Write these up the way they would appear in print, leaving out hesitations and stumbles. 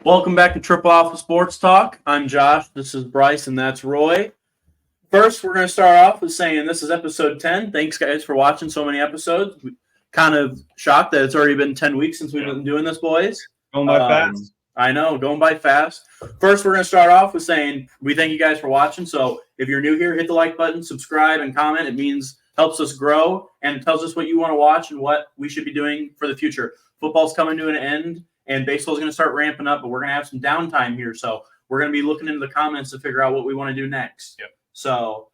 Welcome back to Triple Alpha Sports Talk. I'm Josh. This is Bryce, and that's Roy. First, we're going to start off with saying this is episode 10. Thanks, guys, for watching so many episodes. Kind of shocked that it's already been 10 weeks since we've been doing this, boys. Going by fast. I know, going by fast. First, we're going to start off with saying we thank you guys for watching. So if you're new here, hit the like button, subscribe, and comment. It helps us grow and tells us what you want to watch and what we should be doing for the future. Football's coming to an end. And baseball's going to start ramping up, but we're going to have some downtime here. So we're going to be looking into the comments to figure out what we want to do next. Yep. So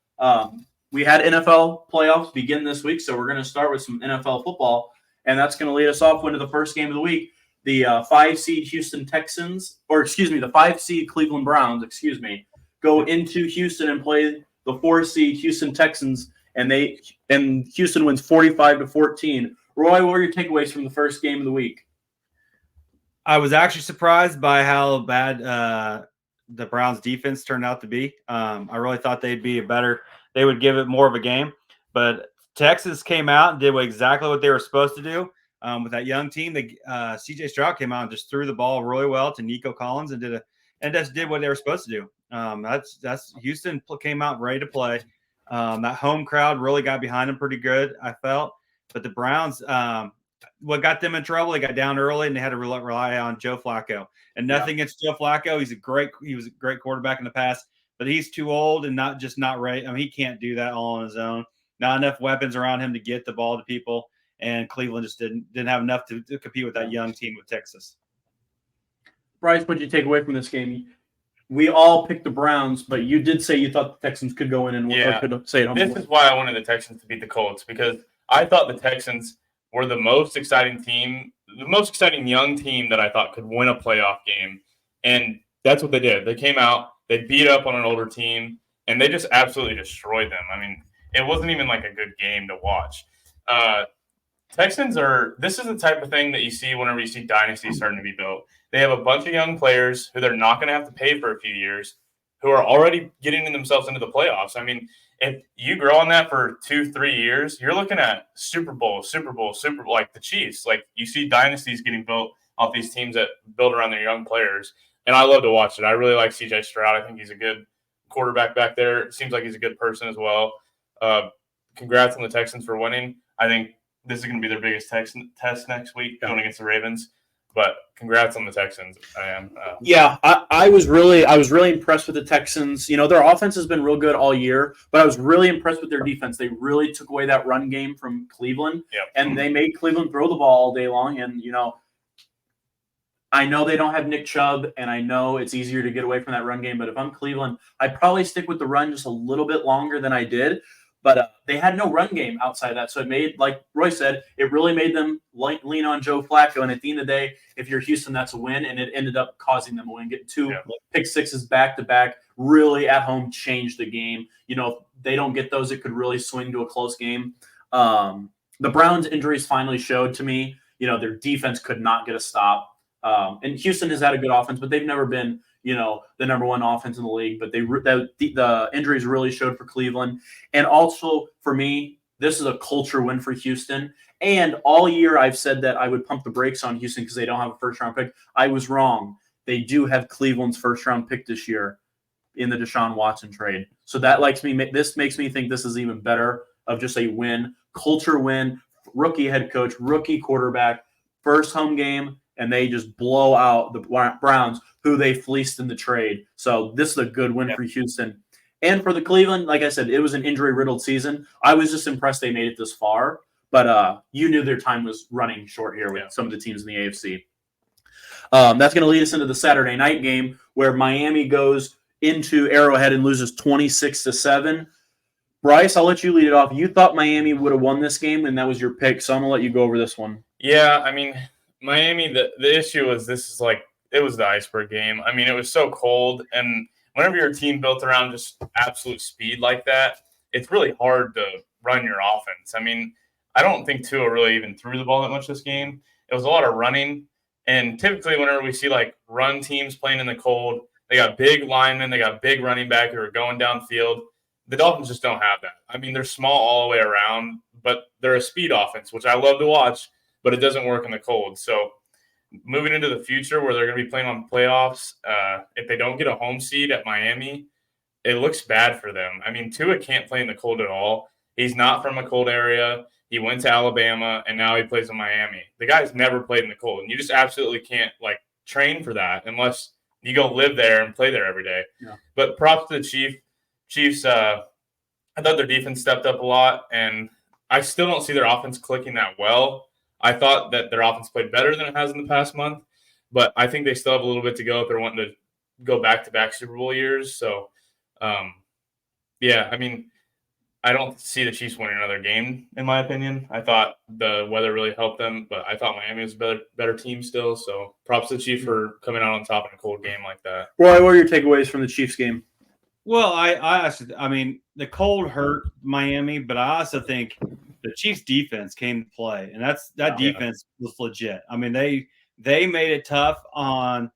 we had NFL playoffs begin this week, so we're going to start with some NFL football, and that's going to lead us off into the first game of the week. The 5-seed Houston Texans, the 5-seed Cleveland Browns, go into Houston and play the 4-seed Houston Texans, and Houston wins 45-14. Roy, what were your takeaways from the first game of the week? I was actually surprised by how bad the Browns defense turned out to be. I really thought they would give it more of a game, but Texas came out and did exactly what they were supposed to do with that young team. CJ Stroud came out and just threw the ball really well to Nico Collins and just did what they were supposed to do. That's Houston came out ready to play. That home crowd really got behind them pretty good, I felt, but the Browns, what got them in trouble, they got down early and they had to rely on Joe Flacco. And nothing against Joe Flacco. He was a great quarterback in the past, but he's too old and not ready. I mean, he can't do that all on his own. Not enough weapons around him to get the ball to people. And Cleveland just didn't have enough to compete with that young team with Texas. Bryce, what did you take away from this game? We all picked the Browns, but you did say you thought the Texans could go in and could say it. This is why I wanted the Texans to beat the Colts, because I thought the Texans were the most exciting team, the most exciting young team that I thought could win a playoff game. And that's what they did. They came out, they beat up on an older team, and they just absolutely destroyed them. I mean, it wasn't even like a good game to watch. This is the type of thing that you see whenever you see dynasties starting to be built. They have a bunch of young players who they're not going to have to pay for a few years, who are already getting themselves into the playoffs. I mean, if you grow on that for 2-3 years, you're looking at Super Bowl, like the Chiefs. Like, you see dynasties getting built off these teams that build around their young players. And I love to watch it. I really like CJ Stroud. I think he's a good quarterback back there. It seems like he's a good person as well. Congrats on the Texans for winning. I think this is going to be their biggest test next week going against the Ravens. But congrats on the Texans. I am. I was really impressed with the Texans. You know, their offense has been real good all year, but I was really impressed with their defense. They really took away that run game from Cleveland, and they made Cleveland throw the ball all day long. And, you know, I know they don't have Nick Chubb, and I know it's easier to get away from that run game, but if I'm Cleveland, I'd probably stick with the run just a little bit longer than I did. But they had no run game outside of that. So it made, like Roy said, it really made them lean on Joe Flacco. And at the end of the day, if you're Houston, that's a win. And it ended up causing them a win. Getting two pick sixes back-to-back really at home changed the game. You know, if they don't get those, it could really swing to a close game. The Browns' injuries finally showed to me, you know, their defense could not get a stop. And Houston has had a good offense, but they've never been, you know, the number one offense in the league, but the injuries really showed for Cleveland. And also for me, this is a culture win for Houston. And all year I've said that I would pump the brakes on Houston because they don't have a first-round pick. I was wrong. They do have Cleveland's first-round pick this year in the Deshaun Watson trade. So this makes me think this is even better of just a win, culture win, rookie head coach, rookie quarterback, first home game, and they just blow out the Browns, who they fleeced in the trade. So this is a good win for Houston. And for the Cleveland, like I said, it was an injury-riddled season. I was just impressed they made it this far. But you knew their time was running short here with some of the teams in the AFC. That's going to lead us into the Saturday night game where Miami goes into Arrowhead and loses 26-7. Bryce, I'll let you lead it off. You thought Miami would have won this game, and that was your pick. So I'm going to let you go over this one. Yeah, I mean, Miami, the issue was it was the iceberg game. I mean, it was so cold, and whenever your team built around just absolute speed like that, it's really hard to run your offense. I mean, I don't think Tua really even threw the ball that much this game. It was a lot of running, and typically whenever we see like run teams playing in the cold, they got big linemen, they got big running back who are going downfield. The Dolphins just don't have that. I mean, they're small all the way around, but they're a speed offense, which I love to watch, but it doesn't work in the cold. So moving into the future where they're going to be playing on playoffs, if they don't get a home seed at Miami, it looks bad for them. I mean, Tua can't play in the cold at all. He's not from a cold area. He went to Alabama, and now he plays in Miami. The guy's never played in the cold, and you just absolutely can't, train for that unless you go live there and play there every day. Yeah. But props to the Chiefs. I thought their defense stepped up a lot, and I still don't see their offense clicking that well. I thought that their offense played better than it has in the past month, but I think they still have a little bit to go if they're wanting to go back-to-back Super Bowl years. So, I mean, I don't see the Chiefs winning another game, in my opinion. I thought the weather really helped them, but I thought Miami was a better team still. So props to the Chiefs for coming out on top in a cold game like that. Roy, what are your takeaways from the Chiefs game? Well, I mean, the cold hurt Miami, but I also think the Chiefs defense came to play, and that defense was legit. I mean, they made it tough on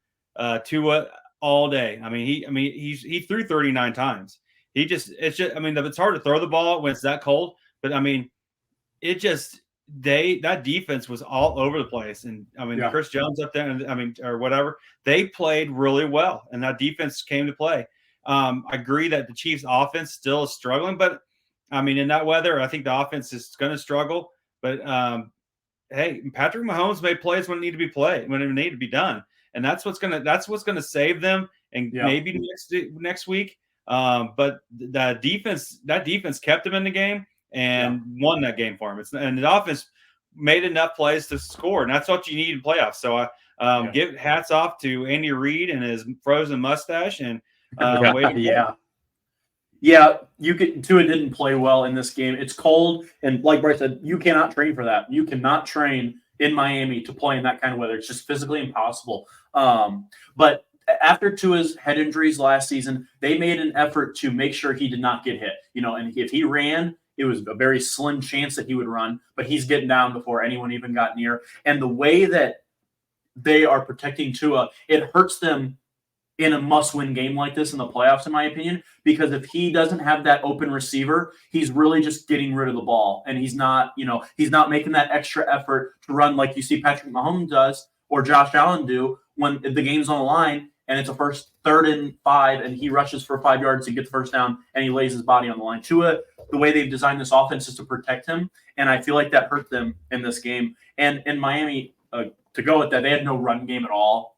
Tua all day. I mean, he threw 39 times. It's hard to throw the ball when it's that cold, but I mean, that defense was all over the place. And I mean, Chris Jones up there, or whatever, they played really well, and that defense came to play. I agree that the Chiefs offense still is struggling, but I mean, in that weather, I think the offense is going to struggle. But hey, Patrick Mahomes made plays when it needed to be played, when it needed to be done, and that's what's going to save them. And maybe next week. But that defense kept him in the game and won that game for him. And the offense made enough plays to score, and that's what you need in playoffs. So give hats off to Andy Reid and his frozen mustache. And Tua didn't play well in this game. It's cold, and like Bryce said, you cannot train for that. You cannot train in Miami to play in that kind of weather. It's just physically impossible. But after Tua's head injuries last season, they made an effort to make sure he did not get hit. And if he ran, it was a very slim chance that he would run, but he's getting down before anyone even got near. And the way that they are protecting Tua, it hurts them in a must-win game like this in the playoffs, in my opinion, because if he doesn't have that open receiver, he's really just getting rid of the ball, and he's not making that extra effort to run like you see Patrick Mahomes does or Josh Allen do when the game's on the line and it's a 3rd and 5, and he rushes for 5 yards to get the first down, and he lays his body on the line. Tua, the way they've designed this offense is to protect him, and I feel like that hurt them in this game. And in Miami, to go with that, they had no run game at all.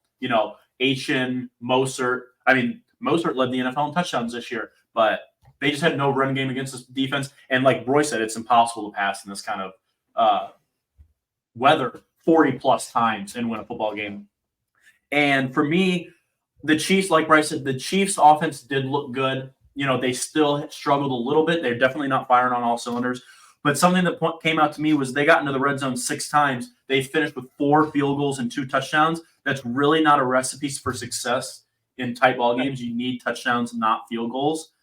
Achane, Mostert. I mean, Mostert led the NFL in touchdowns this year, but they just had no run game against this defense. And like Roy said, it's impossible to pass in this kind of weather 40-plus times and win a football game. And for me, the Chiefs, like Bryce said, the Chiefs' offense did look good. They still struggled a little bit. They're definitely not firing on all cylinders. But something that came out to me was they got into the red zone 6 times. They finished with 4 field goals and 2 touchdowns. That's really not a recipe for success in tight ball games. You need touchdowns, not field goals.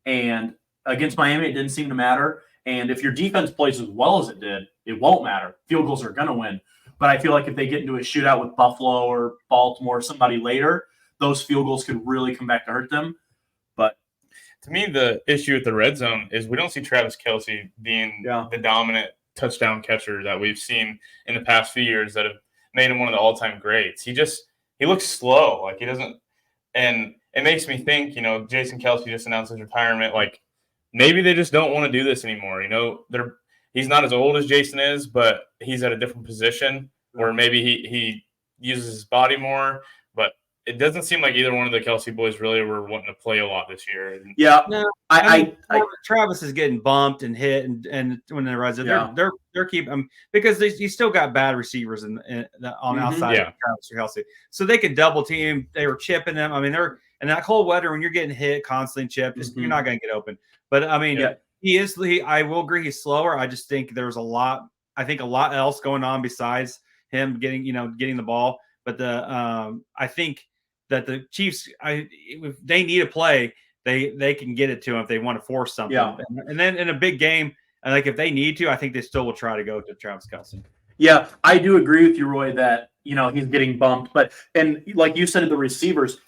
And against Miami, it didn't seem to matter. And if your defense plays as well as it did, it won't matter. Field goals are going to win. But I feel like if they get into a shootout with Buffalo or Baltimore or somebody later, those field goals could really come back to hurt them. But to me, the issue with the red zone is we don't see Travis Kelce being the dominant touchdown catcher that we've seen in the past few years that have made him one of the all-time greats. He looks slow. Like, he doesn't – and it makes me think, Jason Kelce just announced his retirement. Like, maybe they just don't want to do this anymore. He's not as old as Jason is, but he's at a different position where maybe he uses his body more. But it doesn't seem like either one of the Kelce boys really were wanting to play a lot this year. Yeah, no, Travis is getting bumped and hit, and when they rise, they're keeping because you still got bad receivers on outside of Travis or Kelce, so they could double team. They were chipping them. I mean, they're in that cold weather when you're getting hit constantly, chipped. You're not going to get open. But I mean, I will agree he's slower. I just think there's a lot else going on besides him getting the ball. But I think that the Chiefs, if they need a play, they can get it to them if they want to force something. Yeah. And then in a big game, like if they need to, I think they still will try to go to Travis Kelce. Yeah, I do agree with you, Roy, that he's getting bumped. And like you said, the receivers,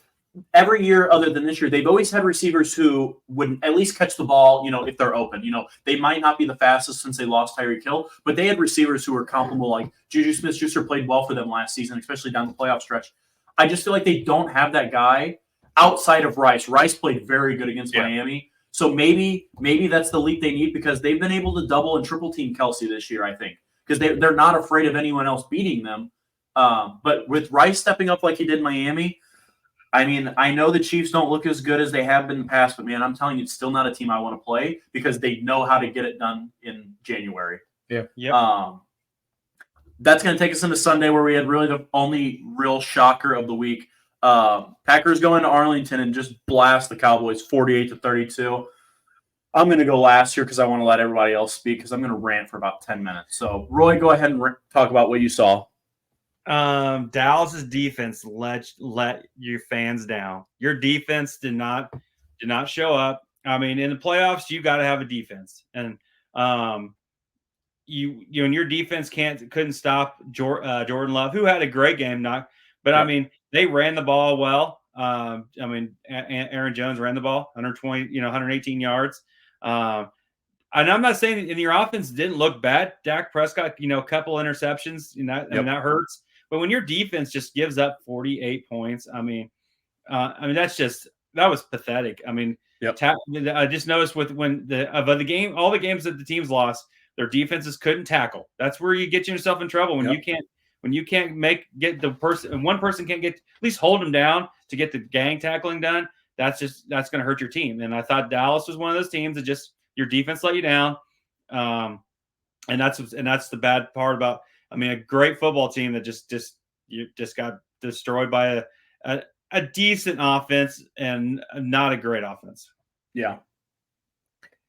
every year other than this year, they've always had receivers who would at least catch the ball, if they're open. They might not be the fastest since they lost Tyreek Hill, but they had receivers who were comparable. Like Juju Smith-Schuster played well for them last season, especially down the playoff stretch. I just feel like they don't have that guy outside of Rice. Rice played very good against Miami. So maybe that's the leap they need, because they've been able to double and triple team Kelsey this year, I think, because they're not afraid of anyone else beating them. But with Rice stepping up like he did in Miami, I mean, I know the Chiefs don't look as good as they have been in the past, but, man, I'm telling you, it's still not a team I want to play, because they know how to get it done in January. Yeah. Yep. That's going to take us into Sunday, where we had really the only real shocker of the week. Packers go into Arlington and just blast the Cowboys 48-32. I'm going to go last here because I want to let everybody else speak, because I'm going to rant for about 10 minutes. So, Roy, go ahead and talk about what you saw. Dallas's defense let your fans down. Your defense did not show up. I mean, in the playoffs, you got to have a defense, and you and your defense couldn't stop Jordan Love, who had a great game. I mean, they ran the ball well. I mean, Aaron Jones ran the ball 120, 118 yards. And I'm not saying that your offense didn't look bad. Dak Prescott, a couple interceptions, and that hurts. But when your defense just gives up 48 points, I mean, that was pathetic. I mean, I just noticed all the games that the teams lost, their defenses couldn't tackle. That's where you get yourself in trouble when you can't get the person, one person can't get, at least hold them down to get the gang tackling done. That's going to hurt your team. And I thought Dallas was one of those teams that just your defense let you down. And that's the bad part about. I mean, a great football team that just got destroyed by a decent offense and not a great offense. Yeah.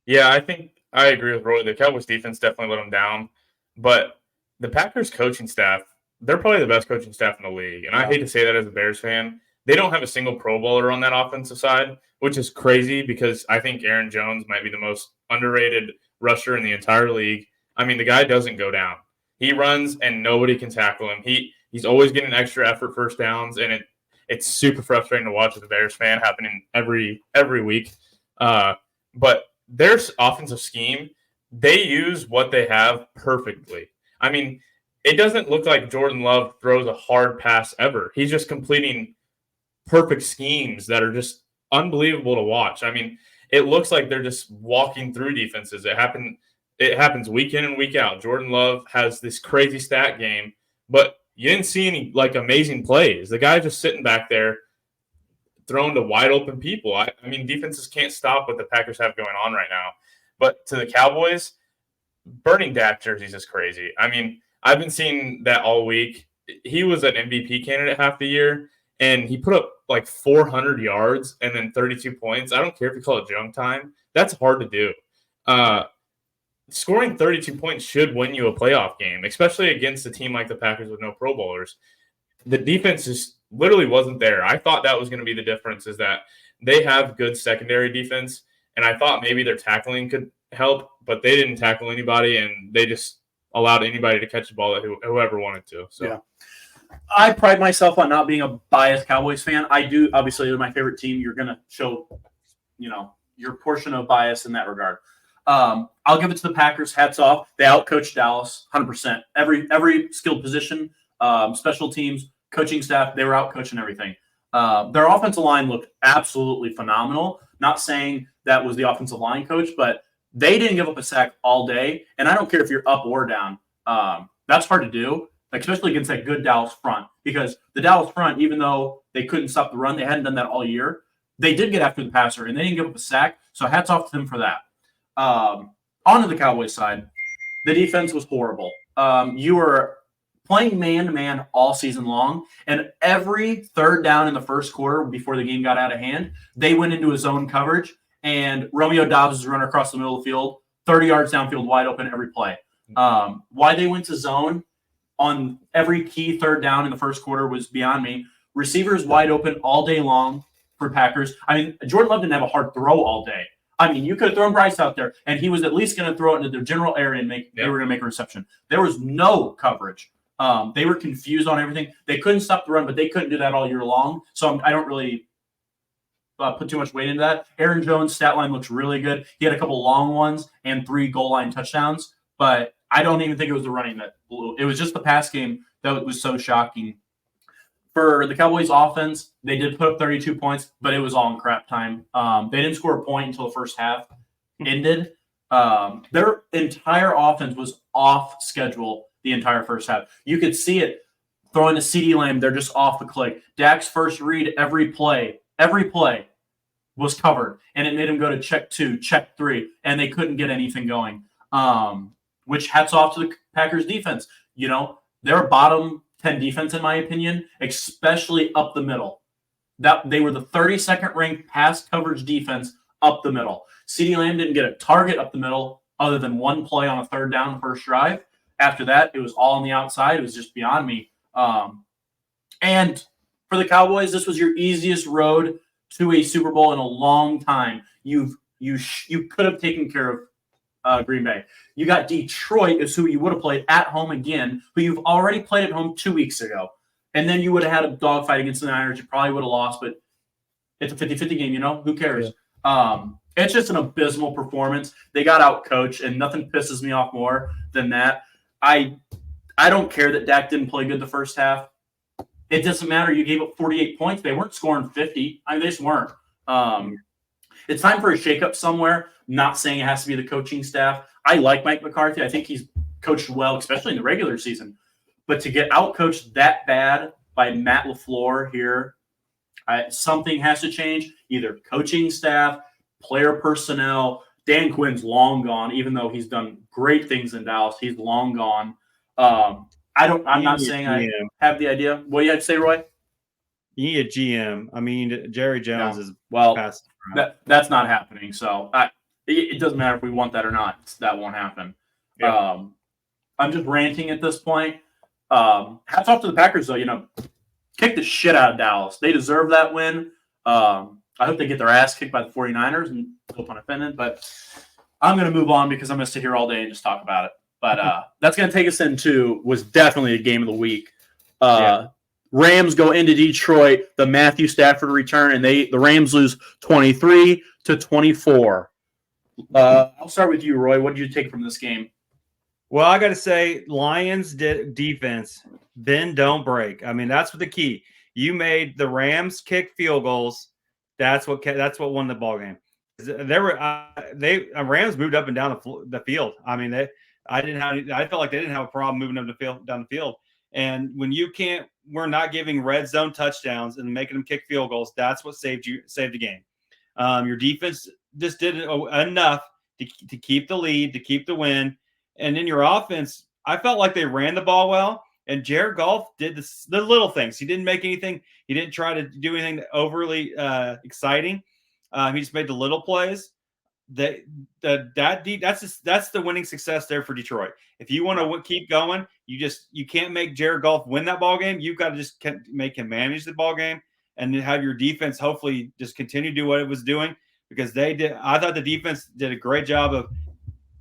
Yeah, I think I agree with Roy. The Cowboys defense definitely let them down. But the Packers coaching staff, they're probably the best coaching staff in the league. And I hate to say that as a Bears fan. They don't have a single Pro Bowler on that offensive side, which is crazy, because I think Aaron Jones might be the most underrated rusher in the entire league. I mean, the guy doesn't go down. He runs and nobody can tackle him. He's always getting extra effort first downs, and it's super frustrating to watch as a Bears fan, happening every week. But their offensive scheme, they use what they have perfectly. I mean, it doesn't look like Jordan Love throws a hard pass ever. He's just completing perfect schemes that are just unbelievable to watch. I mean, it looks like they're just walking through defenses. It happens week in and week out. Jordan Love has this crazy stat game, but you didn't see any amazing plays. The guy just sitting back there throwing to wide open people. I mean, defenses can't stop what the Packers have going on right now. But to the Cowboys, burning Dak jerseys is crazy. I mean, I've been seeing that all week. He was an MVP candidate half the year, and he put up 400 yards and then 32 points. I don't care if you call it junk time. That's hard to do. Scoring 32 points should win you a playoff game, especially against a team like the Packers with no Pro Bowlers. The defense just literally wasn't there. I thought that was going to be the difference, is that they have good secondary defense, and I thought maybe their tackling could help, but they didn't tackle anybody, and they just allowed anybody to catch the ball that whoever wanted to. So. Yeah. I pride myself on not being a biased Cowboys fan. I do. Obviously, they're my favorite team. You're going to show, your portion of bias in that regard. I'll give it to the Packers. Hats off. They outcoached Dallas 100%. Every skilled position, special teams, coaching staff, they were outcoaching everything. Their offensive line looked absolutely phenomenal. Not saying that was the offensive line coach, but they didn't give up a sack all day. And I don't care if you're up or down. That's hard to do, especially against that good Dallas front, because the Dallas front, even though they couldn't stop the run, they hadn't done that all year. They did get after the passer, and they didn't give up a sack. So hats off to them for that. On to the Cowboys side, the defense was horrible. You were playing man-to-man all season long, and every third down in the first quarter before the game got out of hand, they went into a zone coverage, and Romeo Doubs was running across the middle of the field, 30 yards downfield, wide open every play. Why they went to zone on every key third down in the first quarter was beyond me. Receivers wide open all day long for Packers. I mean, Jordan Love didn't have a hard throw all day. I mean, you could have thrown Bryce out there, and he was at least going to throw it into the general area and they were going to make a reception. There was no coverage. They were confused on everything. They couldn't stop the run, but they couldn't do that all year long. So I don't really put too much weight into that. Aaron Jones' stat line looks really good. He had a couple long ones and 3 goal line touchdowns, but I don't even think it was the running that blew. It was just the pass game that was so shocking. For the Cowboys offense, they did put up 32 points, but it was all in crap time. They didn't score a point until the first half ended. Their entire offense was off schedule the entire first half. You could see it throwing to CeeDee Lamb. They're just off the click. Dak's first read, every play was covered, and it made him go to check 2, check 3, and they couldn't get anything going. Which hats off to the Packers defense. You know, they're bottom 10 defense in my opinion, especially up the middle. That they were the 32nd ranked pass coverage defense up the middle. CeeDee Lamb didn't get a target up the middle other than one play on a third down first drive. After that, it was all on the outside. It was just beyond me. And for the Cowboys, this was your easiest road to a Super Bowl in a long time. You could have taken care of Green Bay. You got Detroit is who you would have played at home again, who you've already played at home 2 weeks ago. And then you would have had a dogfight against the Niners. You probably would have lost, but it's a 50-50 game, you know? Who cares? Yeah. It's just an abysmal performance. They got out-coached, and nothing pisses me off more than that. I don't care that Dak didn't play good the first half. It doesn't matter. You gave up 48 points. They weren't scoring 50. I mean, they just weren't. It's time for a shakeup somewhere. Not saying it has to be the coaching staff. I like Mike McCarthy. I think he's coached well, especially in the regular season. But to get out-coached that bad by Matt LaFleur here, something has to change. Either coaching staff, player personnel. Dan Quinn's long gone, even though he's done great things in Dallas. He's long gone. I'm not saying I have the idea. What do you have to say, Roy? You need a GM. I mean, Jerry Jones is past. That's not happening. So it doesn't matter if we want that or not. That won't happen. Yeah. I'm just ranting at this point. Hats off to the Packers, though. You know, kick the shit out of Dallas. They deserve that win. I hope they get their ass kicked by the 49ers, and no pun intended. But I'm going to move on because I'm going to sit here all day and just talk about it. But that's going to take us into was definitely a game of the week. Rams go into Detroit, the Matthew Stafford return, and the Rams lose 23-24. I'll start with you, Roy. What did you take from this game? Well, I got to say, Lions defense, bend, don't break. I mean, that's the key. You made the Rams kick field goals. That's what won the ball game. Rams moved up and down the field. I mean, I felt like they didn't have a problem moving down the field. And when we're not giving red zone touchdowns and making them kick field goals. That's what saved the game. Your defense just did enough to keep the lead, to keep the win. And then your offense, I felt like they ran the ball well. And Jared Goff did the little things. He didn't make anything. He didn't try to do anything overly exciting. He just made the little plays. That's the winning success there for Detroit. If you want to keep going, you can't make Jared Goff win that ball game. You've got to just make him manage the ball game, and then have your defense hopefully just continue to do what it was doing, because they did. I thought the defense did a great job of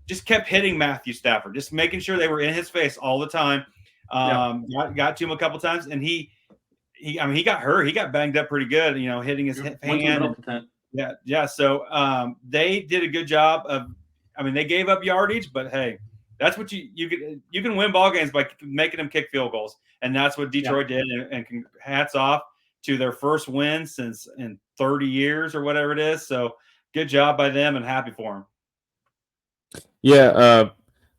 just kept hitting Matthew Stafford, just making sure they were in his face all the time. Got to him a couple times, and he got hurt. He got banged up pretty good, hitting his hand. Yeah. So they did a good job of. I mean, they gave up yardage, but hey, that's what you can win ball games by making them kick field goals, and that's what Detroit did. And hats off to their first win in 30 years or whatever it is. So good job by them, and happy for them. Yeah,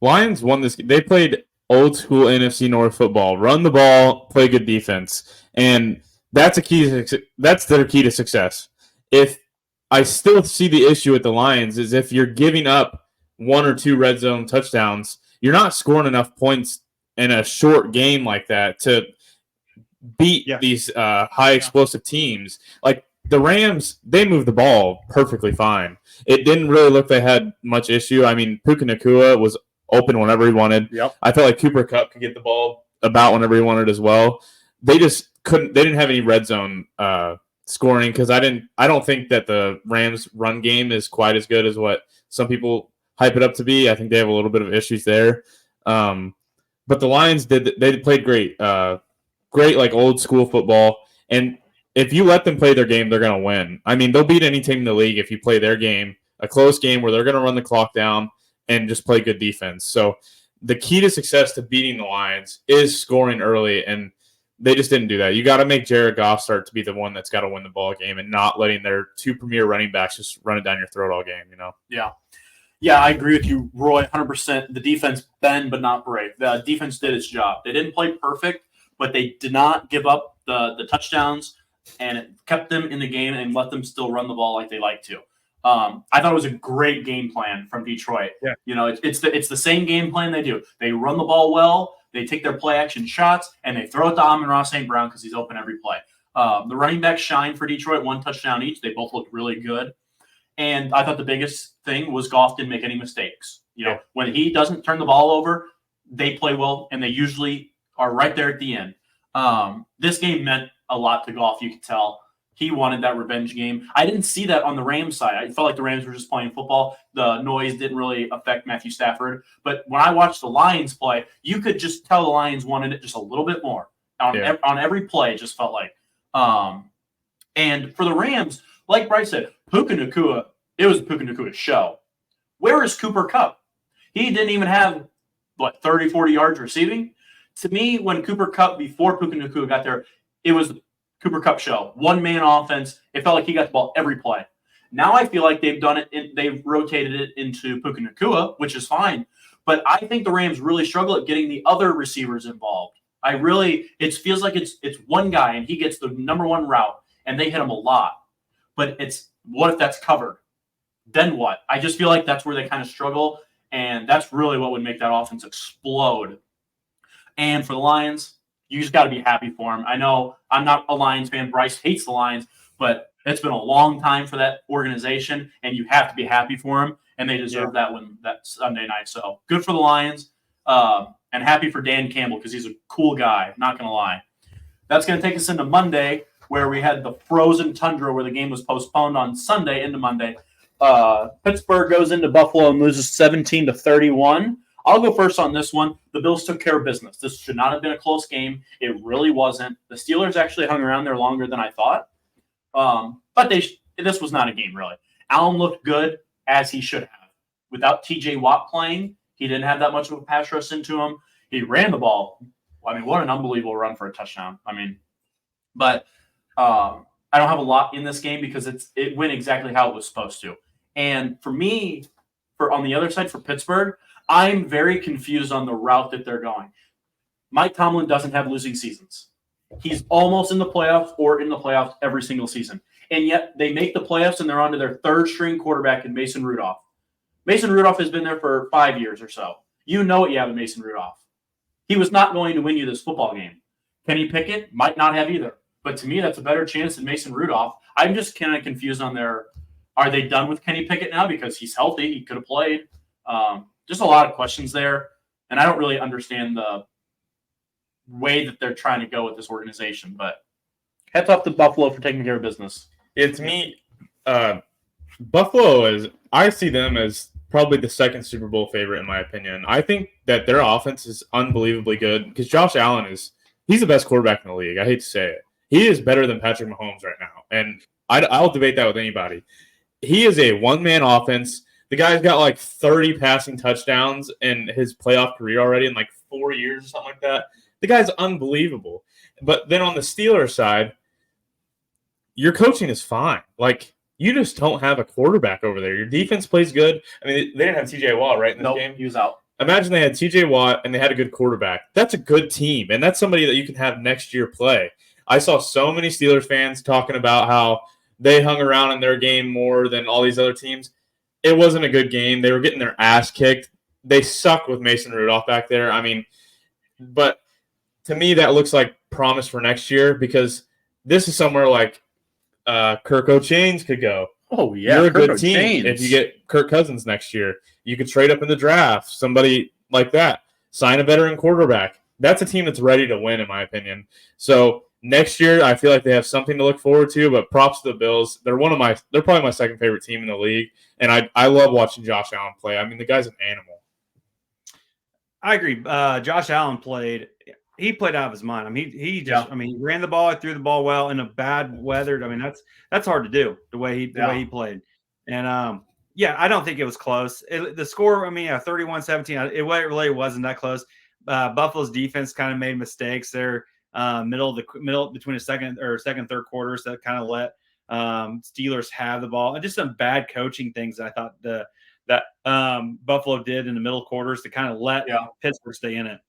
Lions won this. They played old school NFC North football, run the ball, play good defense, and that's their key to success. If I still see the issue with the Lions is if you're giving up 1 or 2 red zone touchdowns, you're not scoring enough points in a short game like that to beat these high explosive teams. Like the Rams, they moved the ball perfectly fine. It didn't really look they had much issue. I mean, Puka Nacua was open whenever he wanted. Yep. I felt like Cooper Kupp could get the ball about whenever he wanted as well. They just couldn't. They didn't have any red zone scoring because I don't think that the Rams run game is quite as good as what some people hype it up to be. I think they have a little bit of issues there. But the Lions they played great. Great like old school football. And if you let them play their game, they're going to win. I mean, they'll beat any team in the league if you play their game, a close game where they're going to run the clock down and just play good defense. So the key to success to beating the Lions is scoring early, and they just didn't do that. You got to make Jared Goff start to be the one that's got to win the ball game and not letting their two premier running backs just run it down your throat all game, Yeah. Yeah, I agree with you, Roy, 100%. The defense bend but not break. The defense did its job. They didn't play perfect, but they did not give up the touchdowns, and it kept them in the game and let them still run the ball like they like to. I thought it was a great game plan from Detroit. Yeah. It's the same game plan they do. They run the ball well, they take their play action shots, and they throw it to Amon-Ra St. Brown because he's open every play. The running backs shine for Detroit, 1 touchdown each. They both looked really good. And I thought the biggest thing was Goff didn't make any mistakes. When he doesn't turn the ball over, they play well, and they usually are right there at the end. This game meant a lot to Goff, you could tell. He wanted that revenge game. I didn't see that on the Rams side. I felt like the Rams were just playing football. The noise didn't really affect Matthew Stafford. But when I watched the Lions play, you could just tell the Lions wanted it just a little bit more. On every play, it just felt like. And for the Rams, like Bryce said, Puka Nacua, it was Puka Nacua's show. Where is Cooper Kupp? He didn't even have, 30, 40 yards receiving? To me, when Cooper Kupp, before Puka Nacua got there, it was Cooper Kupp show. One-man offense. It felt like he got the ball every play. Now I feel like they've done it. They've rotated it into Puka Nacua, which is fine. But I think the Rams really struggle at getting the other receivers involved. It feels like it's one guy, and he gets the number one route, and they hit him a lot. But what if that's covered? Then what? I just feel like that's where they kind of struggle, and that's really what would make that offense explode. And for the Lions, you just got to be happy for them. I know I'm not a Lions fan. Bryce hates the Lions, but it's been a long time for that organization, and you have to be happy for them, and they deserve that win that Sunday night. So good for the Lions, and happy for Dan Campbell because he's a cool guy, not going to lie. That's going to take us into Monday, where we had the frozen tundra where the game was postponed on Sunday into Monday. Pittsburgh goes into Buffalo and loses 17-31. I'll go first on this one. The Bills took care of business. This should not have been a close game. It really wasn't. The Steelers actually hung around there longer than I thought. But this was not a game, really. Allen looked good, as he should have. Without T.J. Watt playing, he didn't have that much of a pass rush into him. He ran the ball. What an unbelievable run for a touchdown. But I don't have a lot in this game because it went exactly how it was supposed to. And for me, on the other side, for Pittsburgh, I'm very confused on the route that they're going. Mike Tomlin doesn't have losing seasons. He's almost in the playoffs or in the playoffs every single season. And yet they make the playoffs and they're on to their third-string quarterback in Mason Rudolph. Mason Rudolph has been there for 5 years or so. You know what you have in Mason Rudolph. He was not going to win you this football game. Kenny Pickett might not have either. But to me, that's a better chance than Mason Rudolph. I'm just kind of confused on are they done with Kenny Pickett now because he's healthy? He could have played. Just a lot of questions there. And I don't really understand the way that they're trying to go with this organization. But hats off to Buffalo for taking care of business. To me, Buffalo I see them as probably the second Super Bowl favorite in my opinion. I think that their offense is unbelievably good because Josh Allen he's the best quarterback in the league. I hate to say it. He is better than Patrick Mahomes right now. And I'll debate that with anybody. He is a one-man offense. The guy's got 30 passing touchdowns in his playoff career already in 4 years or something like that. The guy's unbelievable. But then on the Steelers side, your coaching is fine. You just don't have a quarterback over there. Your defense plays good. They didn't have T.J. Watt, right, in this game? He was out. Imagine they had T.J. Watt and they had a good quarterback. That's a good team, and that's somebody that you can have next year play. I saw so many Steelers fans talking about how they hung around in their game more than all these other teams. It wasn't a good game. They were getting their ass kicked. They suck with Mason Rudolph back there. But to me, that looks like promise for next year because this is somewhere Kirk O'Chains could go. Oh, yeah. You're a good team if you get Kirk Cousins next year. You could trade up in the draft, somebody like that. Sign a veteran quarterback. That's a team that's ready to win, in my opinion. So next year, I feel like they have something to look forward to, but props to the Bills. They're probably my second favorite team in the league, and I love watching Josh Allen play. The guy's an animal. I agree. Josh Allen played he played out of his mind. I mean, he he ran the ball, threw the ball well in a bad weathered. I mean, that's hard to do the way he played. And I don't think it was close. The score, 31-17. It really wasn't that close. Buffalo's defense kind of made mistakes there. Middle between the second, third quarters that kind of let Steelers have the ball, and just some bad coaching things that I thought that Buffalo did in the middle quarters to kind of let Pittsburgh stay in it.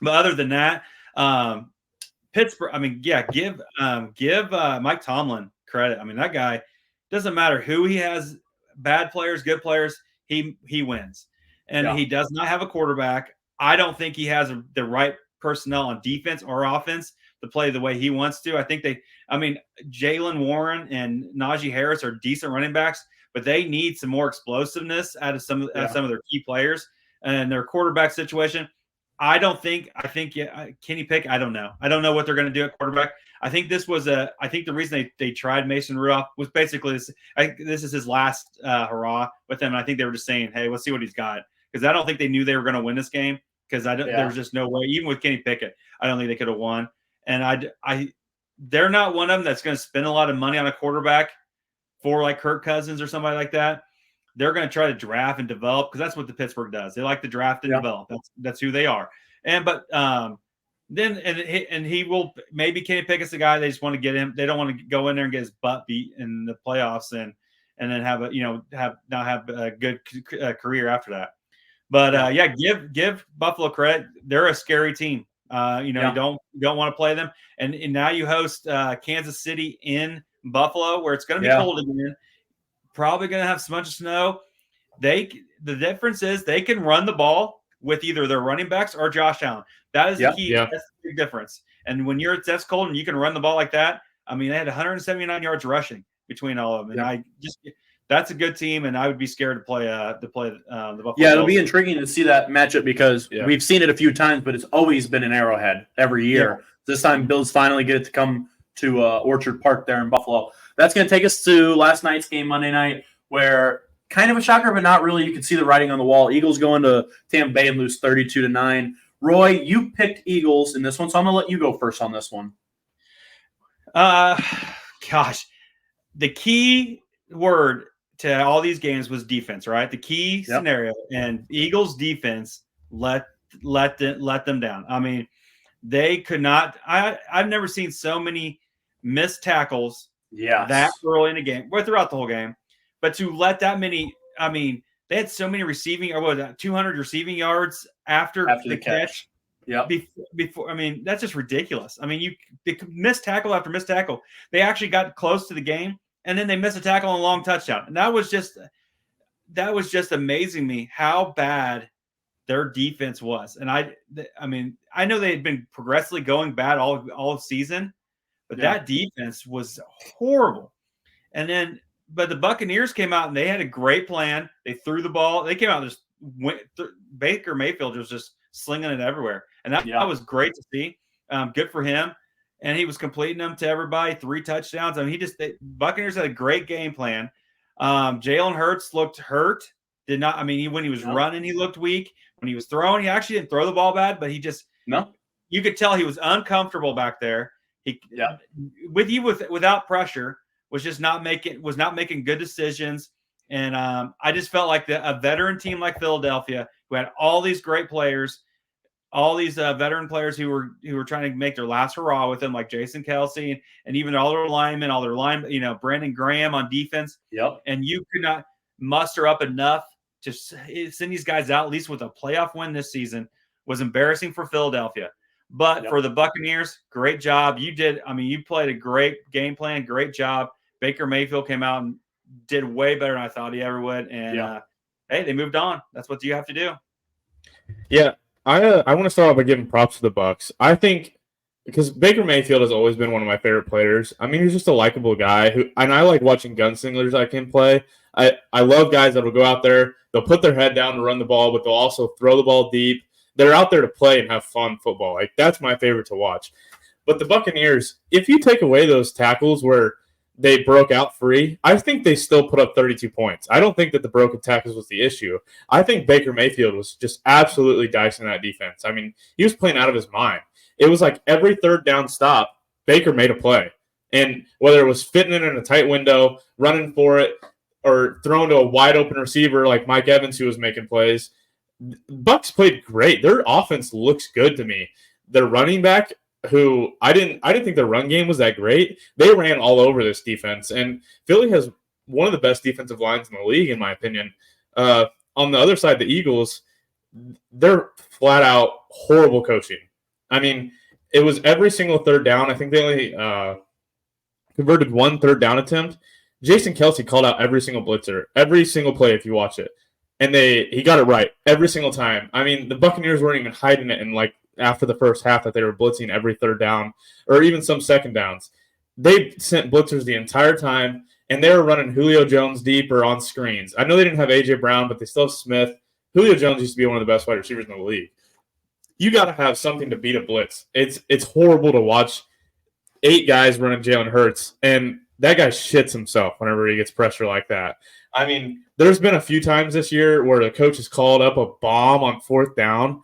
But other than that, Pittsburgh, give Mike Tomlin credit. I mean, that guy, doesn't matter who he has, bad players, good players, he wins. And he does not have a quarterback. I don't think he has the right personnel on defense or offense to play the way he wants to. I think Jaylen Warren and Najee Harris are decent running backs, but they need some more explosiveness out of some of their key players and their quarterback situation. I think Kenny Pickett, I don't know. I don't know what they're going to do at quarterback. I think the reason they tried Mason Rudolph was basically this. This is his last hurrah with them. And I think they were just saying, hey, let's see what he's got. Because I don't think they knew they were going to win this game. Because there was just no way, even with Kenny Pickett, I don't think they could have won. And they're not one of them that's going to spend a lot of money on a quarterback for like Kirk Cousins or somebody like that. They're going to try to draft and develop, because that's what the Pittsburgh does. They like to draft and develop. That's who they are. Then he will, maybe Kenny Pickett's the guy they just want to get him. They don't want to go in there and get his butt beat in the playoffs and then have a good career after that. But give Buffalo credit. They're a scary team. You don't want to play them. And now you host Kansas City in Buffalo, where it's going to be cold again. Probably going to have a bunch of snow. The difference is they can run the ball with either their running backs or Josh Allen. That is the key. That's the big difference. And when that's cold and you can run the ball like that, they had 179 yards rushing between all of them. And that's a good team, and I would be scared to play the Buffalo. Yeah, it'll be intriguing to see that matchup, because we've seen it a few times, but it's always been an Arrowhead every year. Yeah. This time, Bills finally get it to come to Orchard Park there in Buffalo. That's going to take us to last night's game, Monday night, where kind of a shocker, but not really. You can see the writing on the wall. Eagles go into Tampa Bay and lose 32-9. Roy, you picked Eagles in this one, so I'm going to let you go first on this one. Gosh, the key word to all these games was defense, right? The key scenario, and Eagles defense let them down. They could not. I've never seen so many missed tackles that early in the game, or throughout the whole game. But to let that many, they had so many 200 receiving yards after the catch. Yeah. Before, that's just ridiculous. They missed tackle after missed tackle. They actually got close to the game, and then they missed a tackle on a long touchdown. And that was just amazing me how bad their defense was. And I know they had been progressively going bad all season, but that defense was horrible. And then, but the Buccaneers came out and they had a great plan. They threw the ball. They came out and just Baker Mayfield was just slinging it everywhere. And that was great to see. Good for him. And he was completing them to everybody, 3 touchdowns. Buccaneers had a great game plan. Jalen Hurts looked hurt. Did not. When he was running, he looked weak. When he was throwing, he actually didn't throw the ball bad, but you could tell he was uncomfortable back there. Without pressure, was not making good decisions. And I just felt like a veteran team like Philadelphia, who had all these great players, all these veteran players who were trying to make their last hurrah with them, like Jason Kelce and even all their linemen, Brandon Graham on defense. Yep. And you could not muster up enough to send these guys out, at least with a playoff win this season, was embarrassing for Philadelphia. But for the Buccaneers, great job. You played a great game plan, great job. Baker Mayfield came out and did way better than I thought he ever would. And, hey, they moved on. That's what you have to do. Yeah, I want to start off by giving props to the Bucs. I think because Baker Mayfield has always been one of my favorite players. He's just a likable guy and I like watching gunslingers I can play. I love guys that will go out there, they'll put their head down to run the ball, but they'll also throw the ball deep. They're out there to play and have fun football. That's my favorite to watch. But the Buccaneers, if you take away those tackles where they broke out free, I think they still put up 32 points. I don't think that the broken tackles was the issue. I think Baker Mayfield was just absolutely dicing that defense. I mean, he was playing out of his mind. It was like every third down stop, Baker made a play. And whether it was fitting it in a tight window, running for it, or throwing to a wide open receiver like Mike Evans, who was making plays, Bucs played great. Their offense looks good to me. Their running back, who I didn't think their run game was that great. They ran all over this defense, and Philly has one of the best defensive lines in the league, in my opinion. On the other side, the Eagles, they're flat out horrible coaching. I mean, it was every single third down. I think they only converted one third down attempt. Jason Kelce called out every single blitzer, every single play if you watch it, and he got it right every single time. I mean, the Buccaneers weren't even hiding it in like after the first half that they were blitzing every third down or even some second downs. They sent blitzers the entire time, and they were running Julio Jones deep or on screens. I know they didn't have A.J. Brown, but they still have Smith. Julio Jones used to be one of the best wide receivers in the league. You got to have something to beat a blitz. It's horrible to watch 8 guys running Jalen Hurts, and that guy shits himself whenever he gets pressure like that. I mean, there's been a few times this year where the coach has called up a bomb on fourth down.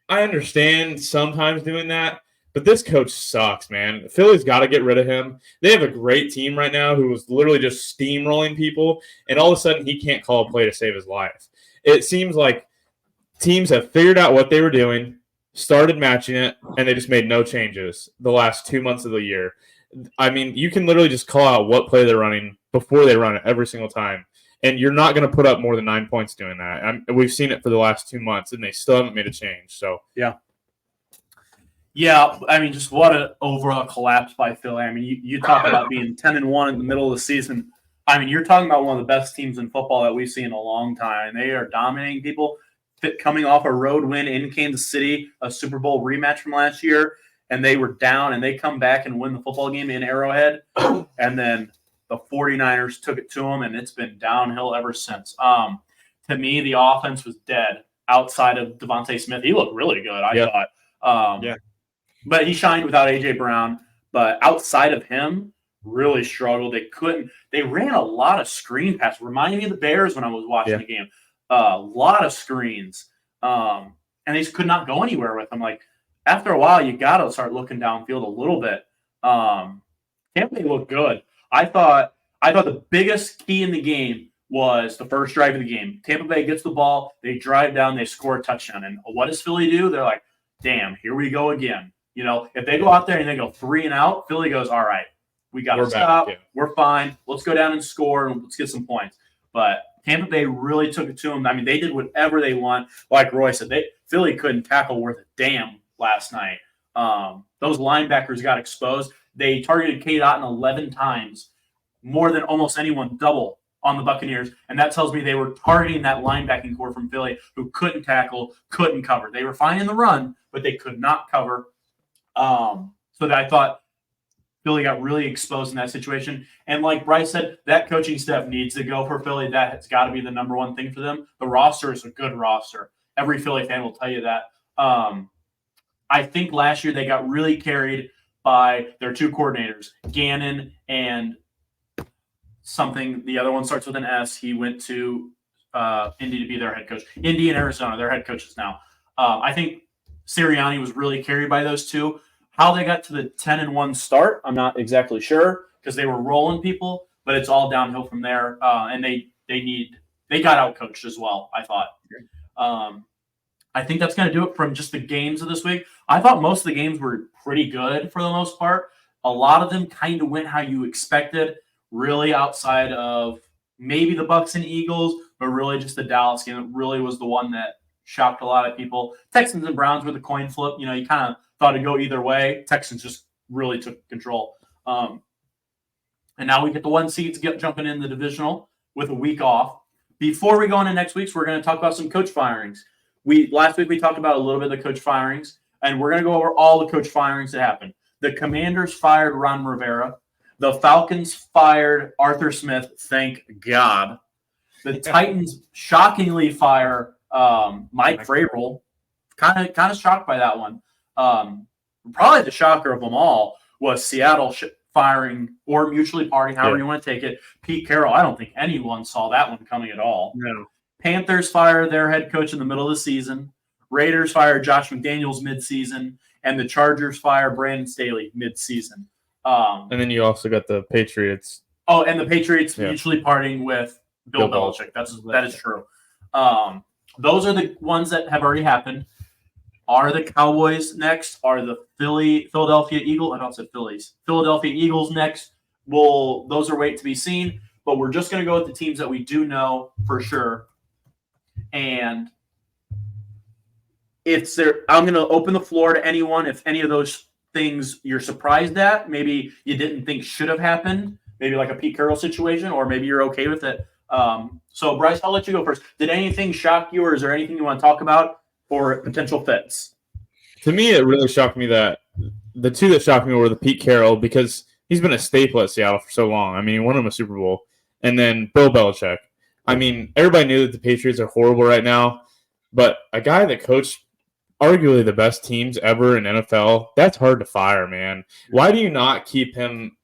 I understand sometimes doing that, but this coach sucks, man. Philly's got to get rid of him. They have a great team right now who is literally just steamrolling people, and all of a sudden he can't call a play to save his life. It seems like teams have figured out what they were doing, started matching it, and they just made no changes the last 2 months of the year. I mean, you can literally just call out what play they're running before they run it every single time. And you're not going to put up more than 9 points doing that. We've seen it for the last 2 months, and they still haven't made a change. So yeah. I mean, just what an overall collapse by Philly. I mean, you talk about being 10-1 in the middle of the season. I mean, you're talking about one of the best teams in football that we've seen in a long time. They are dominating people, coming off a road win in Kansas City, a Super Bowl rematch from last year, and they were down, and they come back and win the football game in Arrowhead, and then the 49ers took it to them, and it's been downhill ever since. To me, the offense was dead outside of Devontae Smith. He looked really good, I thought. But he shined without A.J. Brown. But outside of him, really struggled. They ran a lot of screen passes. Reminded me of the Bears when I was watching the game. A lot of screens. And they just could not go anywhere with them. Like, after a while, you got to start looking downfield a little bit. Tampa Bay looked good. I thought the biggest key in the game was the first drive of the game. Tampa Bay gets the ball, they drive down, they score a touchdown. And what does Philly do? They're like, damn, here we go again. You know, if they go out there and they go 3 and out, Philly goes, all right, we got to stop. We're fine. Let's go down and score, and let's get some points. But Tampa Bay really took it to them. I mean, they did whatever they want. Like Roy said, Philly couldn't tackle worth a damn last night. Those linebackers got exposed. They targeted Kate Otten 11 times, more than almost anyone, double on the Buccaneers. And that tells me they were targeting that linebacking core from Philly who couldn't tackle, couldn't cover. They were fine in the run, but they could not cover. So that I thought Philly got really exposed in that situation. And like Bryce said, that coaching staff needs to go for Philly. That has got to be the number one thing for them. The roster is a good roster. Every Philly fan will tell you that. I think last year they got really carried by their 2 coordinators, Gannon and something. The other one starts with an S. He went to Indy to be their head coach. Indy and Arizona, their head coaches now. I think Sirianni was really carried by those 2. How they got to the 10-1 start, I'm not exactly sure because they were rolling people, but it's all downhill from there. And they got out-coached as well, I thought. I think that's going to do it from just the games of this week. I thought most of the games were pretty good for the most part. A lot of them kind of went how you expected, really outside of maybe the Bucs and Eagles, but really just the Dallas game. It really was the one that shocked a lot of people. Texans and Browns were the coin flip. You know, you kind of thought it'd go either way. Texans just really took control. And now we get the 1 seeds jumping in the divisional with a week off. Before we go into next week's, we're going to talk about some coach firings. Last week we talked about a little bit of the coach firings, and we're going to go over all the coach firings that happened. The Commanders fired Ron Rivera. The Falcons fired Arthur Smith. Thank God. The Titans shockingly fire Mike Vrabel. Kind of shocked by that one. Probably the shocker of them all was Seattle firing or mutually parting, however you want to take it. Pete Carroll, I don't think anyone saw that one coming at all. No. Panthers fire their head coach in the middle of the season. Raiders fire Josh McDaniels mid-season, and the Chargers fire Brandon Staley mid-season. And then you also got the Patriots. Oh, and the Patriots mutually parting with Bill Belichick. That is true. Those are the ones that have already happened. Are the Cowboys next? Are the Philadelphia Eagles? I don't say Phillies. Philadelphia Eagles next. Those are wait to be seen. But we're just going to go with the teams that we do know for sure. And I'm going to open the floor to anyone. If any of those things you're surprised at, maybe you didn't think should have happened, maybe like a Pete Carroll situation, or maybe you're okay with it. So, Bryce, I'll let you go first. Did anything shock you, or is there anything you want to talk about for potential fits? To me, it really shocked me that the two that shocked me were the Pete Carroll, because he's been a staple at Seattle for so long. I mean, he won him a Super Bowl. And then Bill Belichick. I mean, everybody knew that the Patriots are horrible right now, but a guy that coached arguably the best teams ever in NFL, that's hard to fire, man. Why do you not keep him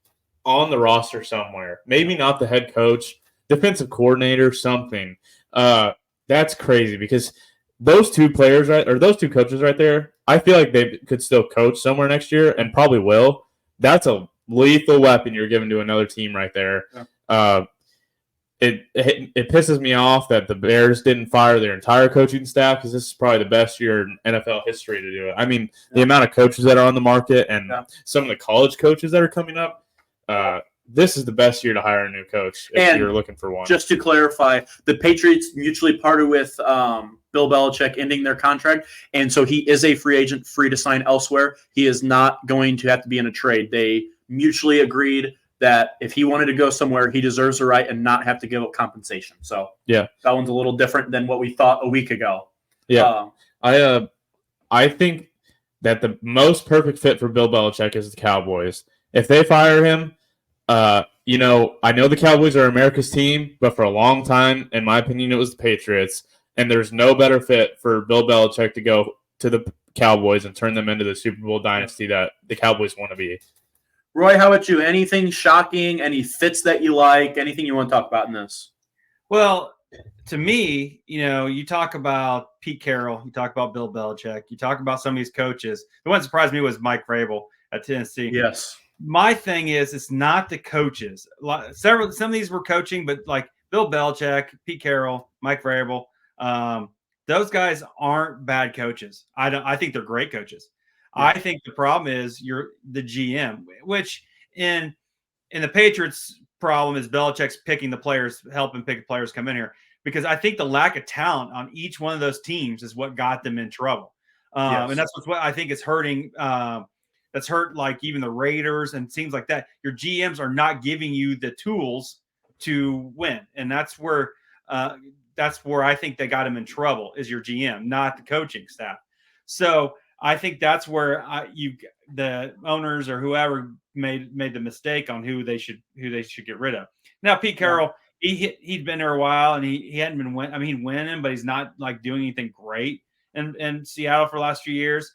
on the roster somewhere? Maybe not the head coach, defensive coordinator, something. That's crazy, because those two players, those two coaches right there, I feel like they could still coach somewhere next year and probably will. That's a lethal weapon you're giving to another team right there. Yeah. It pisses me off that the Bears didn't fire their entire coaching staff, because this is probably the best year in NFL history to do it. I mean, the amount of coaches that are on the market and some of the college coaches that are coming up, this is the best year to hire a new coach if you're looking for one. Just to clarify, the Patriots mutually parted with Bill Belichick ending their contract, and so he is a free agent, free to sign elsewhere. He is not going to have to be in a trade. They mutually agreed that if he wanted to go somewhere, he deserves the right and not have to give up compensation. So that one's a little different than what we thought a week ago. Yeah, I think that the most perfect fit for Bill Belichick is the Cowboys. If they fire him, I know the Cowboys are America's team, but for a long time, in my opinion, it was the Patriots. And there's no better fit for Bill Belichick to go to the Cowboys and turn them into the Super Bowl dynasty that the Cowboys want to be. Roy, how about you? Anything shocking? Any fits that you like? Anything you want to talk about in this? Well, to me, you talk about Pete Carroll, you talk about Bill Belichick, you talk about some of these coaches. The one that surprised me was Mike Vrabel at Tennessee. Yes. My thing is, it's not the coaches. Some of these were coaching, but like Bill Belichick, Pete Carroll, Mike Vrabel, those guys aren't bad coaches. I think they're great coaches. Yeah. I think the problem is you're the GM, which in the Patriots' problem is Belichick's picking the players, helping pick the players come in here, because I think the lack of talent on each one of those teams is what got them in trouble. And that's what I think is hurting. That's hurt like even the Raiders and teams like that. Your GMs are not giving you the tools to win, and that's where I think they got him in trouble. Is your GM, not the coaching staff. So I think that's where the owners or whoever made the mistake on who they should get rid of. Now Pete Carroll, he'd been there a while and he hadn't been winning. I mean, he's winning, but he's not like doing anything great in Seattle for the last few years.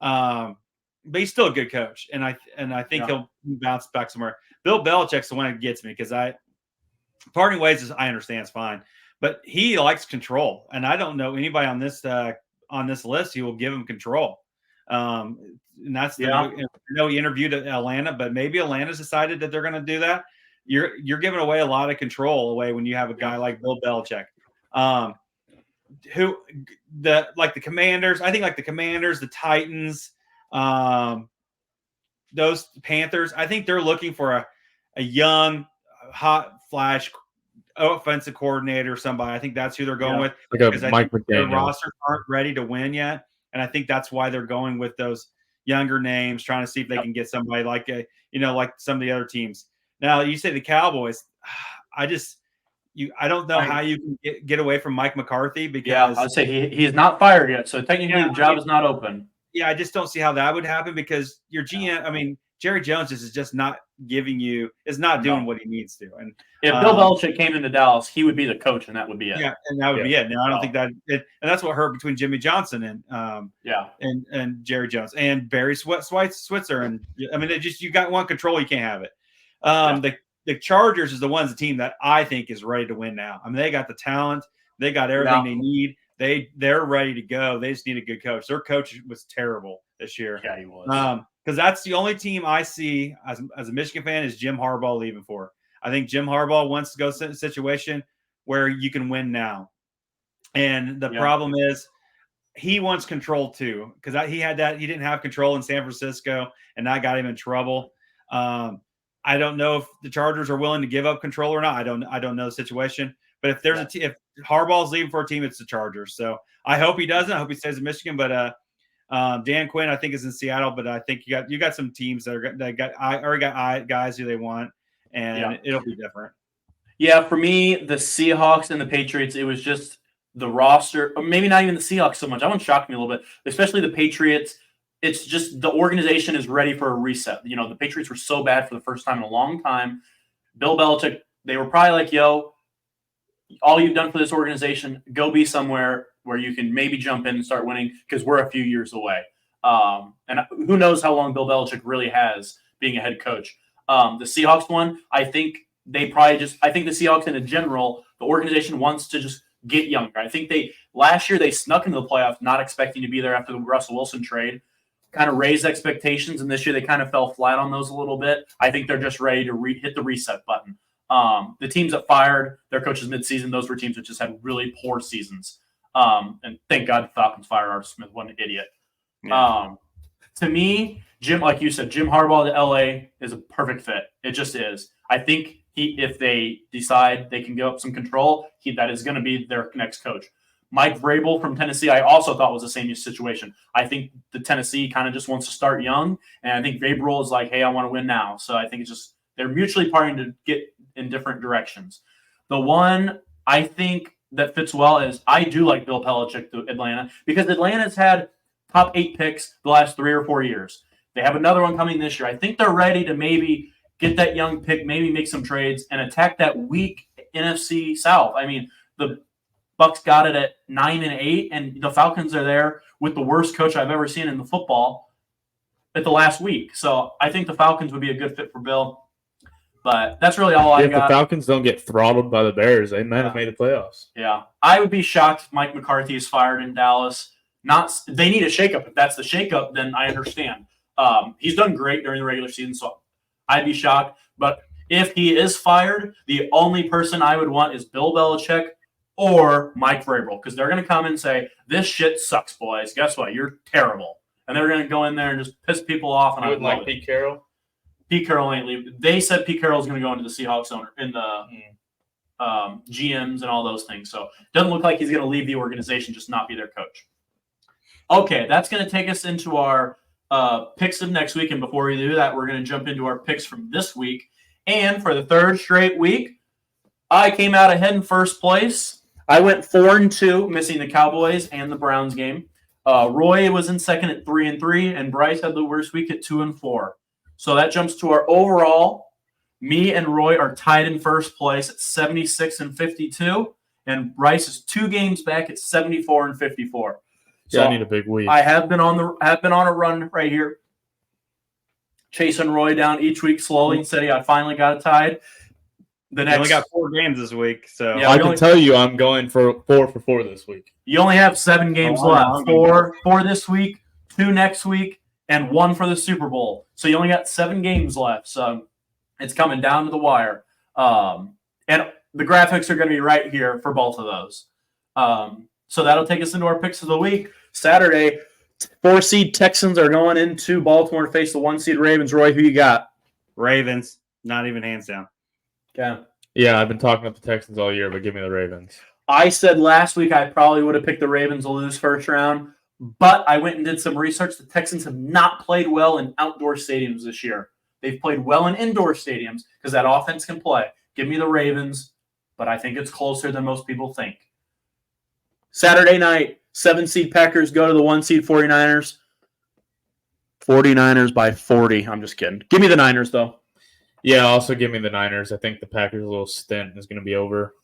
But he's still a good coach, and I think he'll bounce back somewhere. Bill Belichick's the one that gets me, because parting ways is, I understand, it's fine, but he likes control, and I don't know anybody on this list who will give him control. And that's he interviewed at Atlanta, but maybe Atlanta's decided that they're going to do that. You're giving away a lot of control away when you have a guy like Bill Belichick. The Commanders, I think like the Commanders, the Titans, those Panthers, I think they're looking for a young, hot flash offensive coordinator or somebody. I think that's who they're going with, because I think their rosters aren't ready to win yet. And I think that's why they're going with those younger names, trying to see if they can get somebody like like some of the other teams. Now you say the Cowboys, I don't know how you can get away from Mike McCarthy, because I'd say he's not fired yet. So technically the job is not open. Yeah, I just don't see how that would happen, because your GM, I mean, Jerry Jones is just not is not doing what he needs to. And if Bill Belichick came into Dallas, he would be the coach, and that would be it. Yeah, and that would be it. Now I don't think that, and that's what hurt between Jimmy Johnson and Jerry Jones and Barry Switzer, and I mean, you got one control, you can't have it. The Chargers is the team that I think is ready to win now. I mean, they got the talent, they got everything they need. They're ready to go. They just need a good coach. Their coach was terrible this year. Yeah, he was. Because that's the only team I see as a Michigan fan is Jim Harbaugh leaving for. I think Jim Harbaugh wants to go to a situation where you can win now. And the problem is he wants control too, because he didn't have control in San Francisco, and that got him in trouble. I don't know if the Chargers are willing to give up control or not. I don't know the situation. But if there's if Harbaugh's leaving for a team, it's the Chargers. So I hope he doesn't. I hope he stays in Michigan. But Dan Quinn, I think, is in Seattle. But I think you got some teams that already got guys who they want, and it'll be different. Yeah, for me, the Seahawks and the Patriots, it was just the roster, or maybe not even the Seahawks so much. That one shocked me a little bit, especially the Patriots. It's just the organization is ready for a reset. You know, the Patriots were so bad for the first time in a long time. Bill Belichick, they were probably like, yo, all you've done for this organization, go be somewhere where you can maybe jump in and start winning because we're a few years away. And who knows how long Bill Belichick really has being a head coach. The Seahawks one, I think the Seahawks in general, the organization wants to just get younger. I think last year they snuck into the playoffs not expecting to be there after the Russell Wilson trade, kind of raised expectations, and this year they kind of fell flat on those a little bit. I think they're just ready to hit the reset button. The teams that fired their coaches midseason, those were teams that just had really poor seasons. And thank God the Falcons fired Arthur Smith. What an idiot. Yeah. To me, Jim, like you said, Jim Harbaugh to LA is a perfect fit. It just is. I think if they decide they can give up some control, that is going to be their next coach. Mike Vrabel from Tennessee, I also thought was the same situation. I think the Tennessee kind of just wants to start young, and I think Vrabel is like, hey, I want to win now. So I think it's just they're mutually parting to get in different directions. The one I think that fits well is I do like Bill Belichick to Atlanta because Atlanta's had top 8 picks the last 3 or 4 years. They have another one coming this year. I think they're ready to maybe get that young pick, maybe make some trades, and attack that weak NFC South. I mean, the Bucs got it at 9-8, and the Falcons are there with the worst coach I've ever seen in the football at the last week. So I think the Falcons would be a good fit for Bill. But that's really all I got. If the Falcons don't get throttled by the Bears, they might have made the playoffs. Yeah. I would be shocked if Mike McCarthy is fired in Dallas. They need a shakeup. If that's the shakeup, then I understand. He's done great during the regular season, so I'd be shocked. But if he is fired, the only person I would want is Bill Belichick or Mike Vrabel, because they're going to come and say, this shit sucks, boys. Guess what? You're terrible. And they're going to go in there and just piss people off. And I wouldn't like Pete Carroll. Pete Carroll ain't leaving. They said Pete Carroll's going to go into the Seahawks owner in the GMs and all those things. So it doesn't look like he's going to leave the organization, just not be their coach. Okay, that's going to take us into our picks of next week. And before we do that, we're going to jump into our picks from this week. And for the third straight week, I came out ahead in first place. I went 4-2, missing the Cowboys and the Browns game. Roy was in second at 3-3, and Bryce had the worst week at 2-4. So that jumps to our overall. Me and Roy are tied in first place at 76-52, and Bryce is 2 games back at 74-54. So I need a big week. I have been on a run right here, chasing Roy down each week slowly and steady. I finally got it tied. We only got 4 games this week, so yeah, I can tell you I'm going for 4 for 4 this week. You only have 7 games left. 4 this week, 2 next week, and 1 for the Super Bowl. So you only got 7 games left. So it's coming down to the wire. And the graphics are going to be right here for both of those. So that'll take us into our picks of the week. Saturday, 4-seed Texans are going into Baltimore to face the 1-seed Ravens. Roy, who you got? Ravens, not even hands down. Okay. Yeah, I've been talking up the Texans all year, but give me the Ravens. I said last week I probably would have picked the Ravens to lose first round, but I went and did some research. The Texans have not played well in outdoor stadiums this year. They've played well in indoor stadiums because that offense can play. Give me the Ravens, but I think it's closer than most people think. Saturday night, 7-seed Packers go to the 1-seed 49ers. 49ers by 40. I'm just kidding. Give me the Niners, though. Yeah, also give me the Niners. I think the Packers' little stint is going to be over.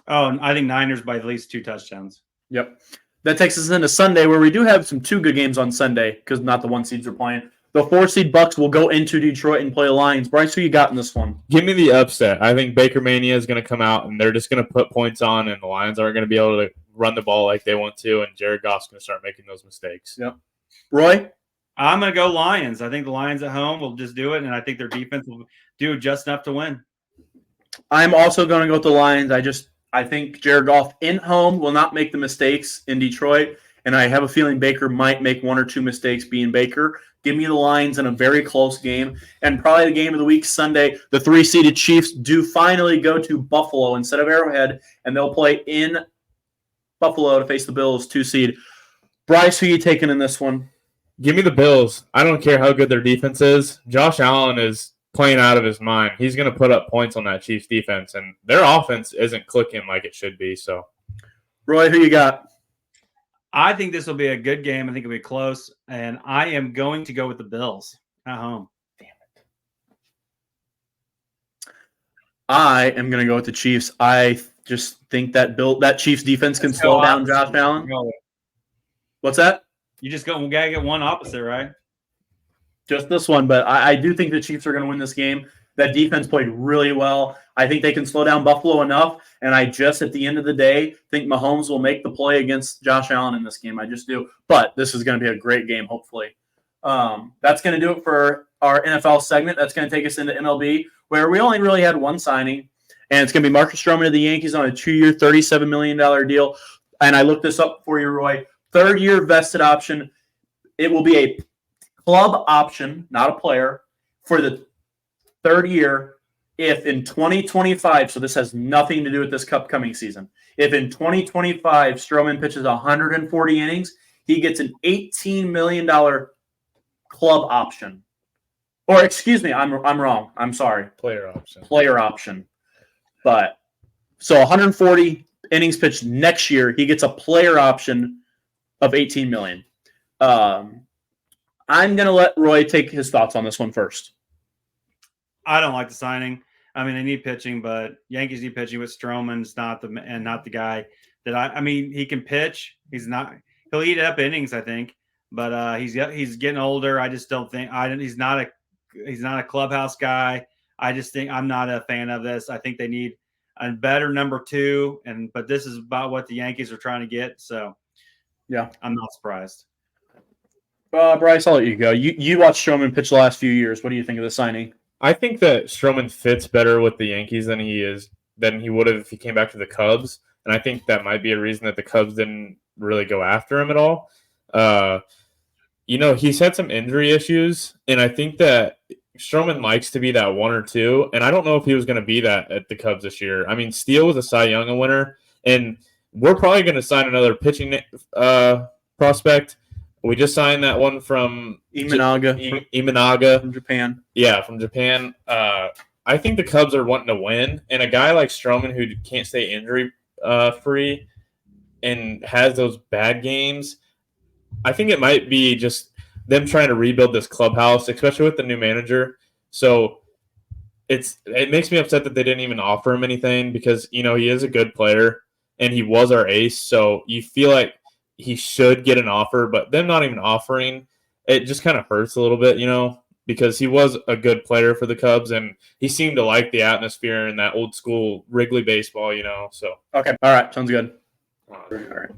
Oh, and I think Niners by at least 2 touchdowns. Yep. That takes us into Sunday, where we do have some 2 good games on Sunday because not the 1 seeds are playing. The 4 seed Bucks will go into Detroit and play the Lions. Bryce, who you got in this one? Give me the upset. I think Baker Mania is going to come out, and they're just going to put points on, and the Lions aren't going to be able to run the ball like they want to, and Jared Goff's going to start making those mistakes. Yep. Roy? I'm going to go Lions. I think the Lions at home will just do it, and I think their defense will do just enough to win. I'm also going to go with the Lions. I think Jared Goff in home will not make the mistakes in Detroit, and I have a feeling Baker might make 1 or 2 mistakes being Baker. Give me the Lions in a very close game, and probably the game of the week Sunday. The 3-seeded Chiefs do finally go to Buffalo instead of Arrowhead, and they'll play in Buffalo to face the Bills 2 seed. Bryce, who are you taking in this one? Give me the Bills. I don't care how good their defense is. Josh Allen is playing out of his mind. He's going to put up points on that Chiefs defense, and their offense isn't clicking like it should be. So, Roy, who you got? I think this will be a good game. I think it'll be close, and I am going to go with the Bills at home. I am going to go with the Chiefs. I just think that Chiefs defense can slow down Josh Allen. What's that? You just gotta get one opposite, right? Just this one, but I do think the Chiefs are going to win this game. That defense played really well. I think they can slow down Buffalo enough, and I just, at the end of the day, think Mahomes will make the play against Josh Allen in this game. I just do. But this is going to be a great game, hopefully. That's going to do it for our NFL segment. That's going to take us into MLB, where we only really had 1 signing, and it's going to be Marcus Stroman of the Yankees on a 2-year, $37 million deal. And I looked this up for you, Roy. 3rd-year vested option. It will be a club option, not a player, for the 3rd year if in 2025, so this has nothing to do with this upcoming season, if in 2025 Stroman pitches 140 innings, he gets an $18 million club option. Or excuse me, I'm wrong. I'm sorry. player option. Player option. But so 140 innings pitched next year, he gets a player option of $18 million. I'm going to let Roy take his thoughts on this one first. I don't like the signing. I mean, they need pitching, but Yankees need pitching with Stroman's not the guy that I mean, he can pitch. He'll eat up innings, I think, but he's getting older. I just don't think he's not a clubhouse guy. I just think I'm not a fan of this. I think they need a better number 2, but this is about what the Yankees are trying to get. So yeah, I'm not surprised. Bryce, I'll let you go. You watched Stroman pitch the last few years. What do you think of the signing? I think that Stroman fits better with the Yankees than he would have if he came back to the Cubs, and I think that might be a reason that the Cubs didn't really go after him at all. He's had some injury issues, and I think that Stroman likes to be that 1 or 2, and I don't know if he was going to be that at the Cubs this year. I mean, Steele was a Cy Young winner, and we're probably going to sign another pitching prospect. We just signed that one from Imanaga from Japan. Yeah, from Japan. I think the Cubs are wanting to win, and a guy like Stroman who can't stay injury free and has those bad games, I think it might be just them trying to rebuild this clubhouse, especially with the new manager. So it makes me upset that they didn't even offer him anything because, he is a good player and he was our ace. So you feel like he should get an offer, but them not even offering, it just kind of hurts a little bit, because he was a good player for the Cubs and he seemed to like the atmosphere and that old school Wrigley baseball, so. Okay. All right. Sounds good. All right.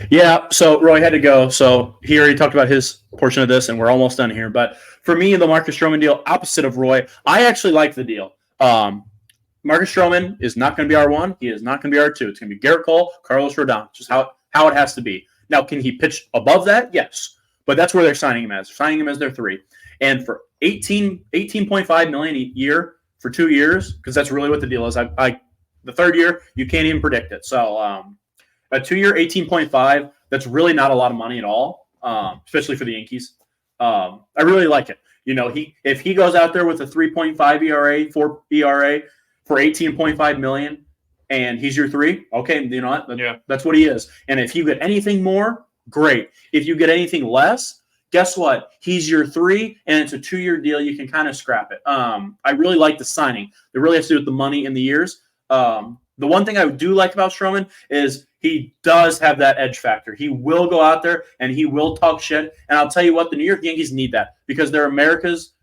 Yeah. So Roy had to go. So he already talked about his portion of this and we're almost done here. But for me, the Marcus Stroman deal, opposite of Roy, I actually like the deal. Marcus Stroman is not going to be our 1. He is not going to be our 2. It's going to be Garrett Cole, Carlos Rodon, just how it has to be. Now, can he pitch above that? Yes. But that's where they're signing him as. They're signing him as their 3. And for $18.5 million a year for 2 years, because that's really what the deal is. The 3rd year, you can't even predict it. So a 2-year, $18.5, that's really not a lot of money at all, especially for the Yankees. I really like it. If he goes out there with a 3.5 ERA, 4 ERA for $18.5 million, and he's your 3, okay, you know what? That's what he is. And if you get anything more, great. If you get anything less, guess what? He's your 3, and it's a 2-year deal. You can kind of scrap it. I really like the signing. It really has to do with the money and the years. The one thing I do like about Stroman is he does have that edge factor. He will go out there and he will talk shit. And I'll tell you what, the New York Yankees need that because they're America's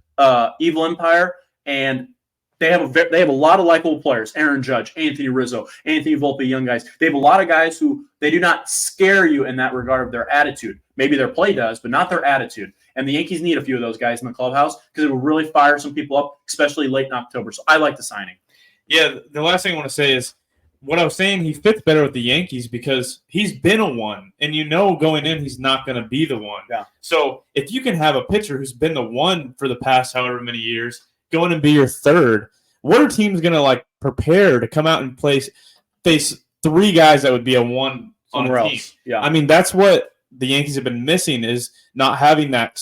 evil empire, and they have a lot of likable players. Aaron Judge, Anthony Rizzo, Anthony Volpe, young guys. They have a lot of guys who they do not scare you in that regard of their attitude. Maybe their play does, but not their attitude. And the Yankees need a few of those guys in the clubhouse because it will really fire some people up, especially late in October. So I like the signing. Yeah, the last thing I want to say is what I was saying, he fits better with the Yankees because he's been a 1, and going in he's not going to be the 1. Yeah. So if you can have a pitcher who's been the 1 for the past however many years go in and be your 3rd, what are teams going to prepare to come out and face 3 guys that would be a 1 on a team? Yeah. I mean, that's what the Yankees have been missing is not having that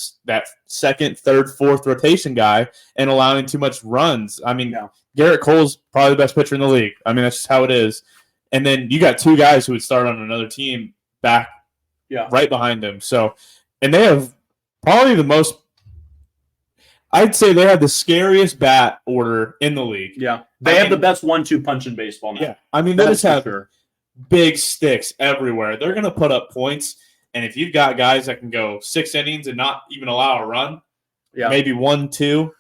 second, third, fourth rotation guy and allowing too much runs. I mean, Garrett Cole's probably the best pitcher in the league. I mean, that's just how it is. And then you got 2 guys who would start on another team back right behind him. So, and they have probably the most – I'd say they have the scariest bat order in the league. Yeah. They have the best 1-2 punch in baseball now. Yeah. I mean, they just have big sticks everywhere. They're going to put up points. And if you've got guys that can go 6 innings and not even allow a run, maybe 1-2,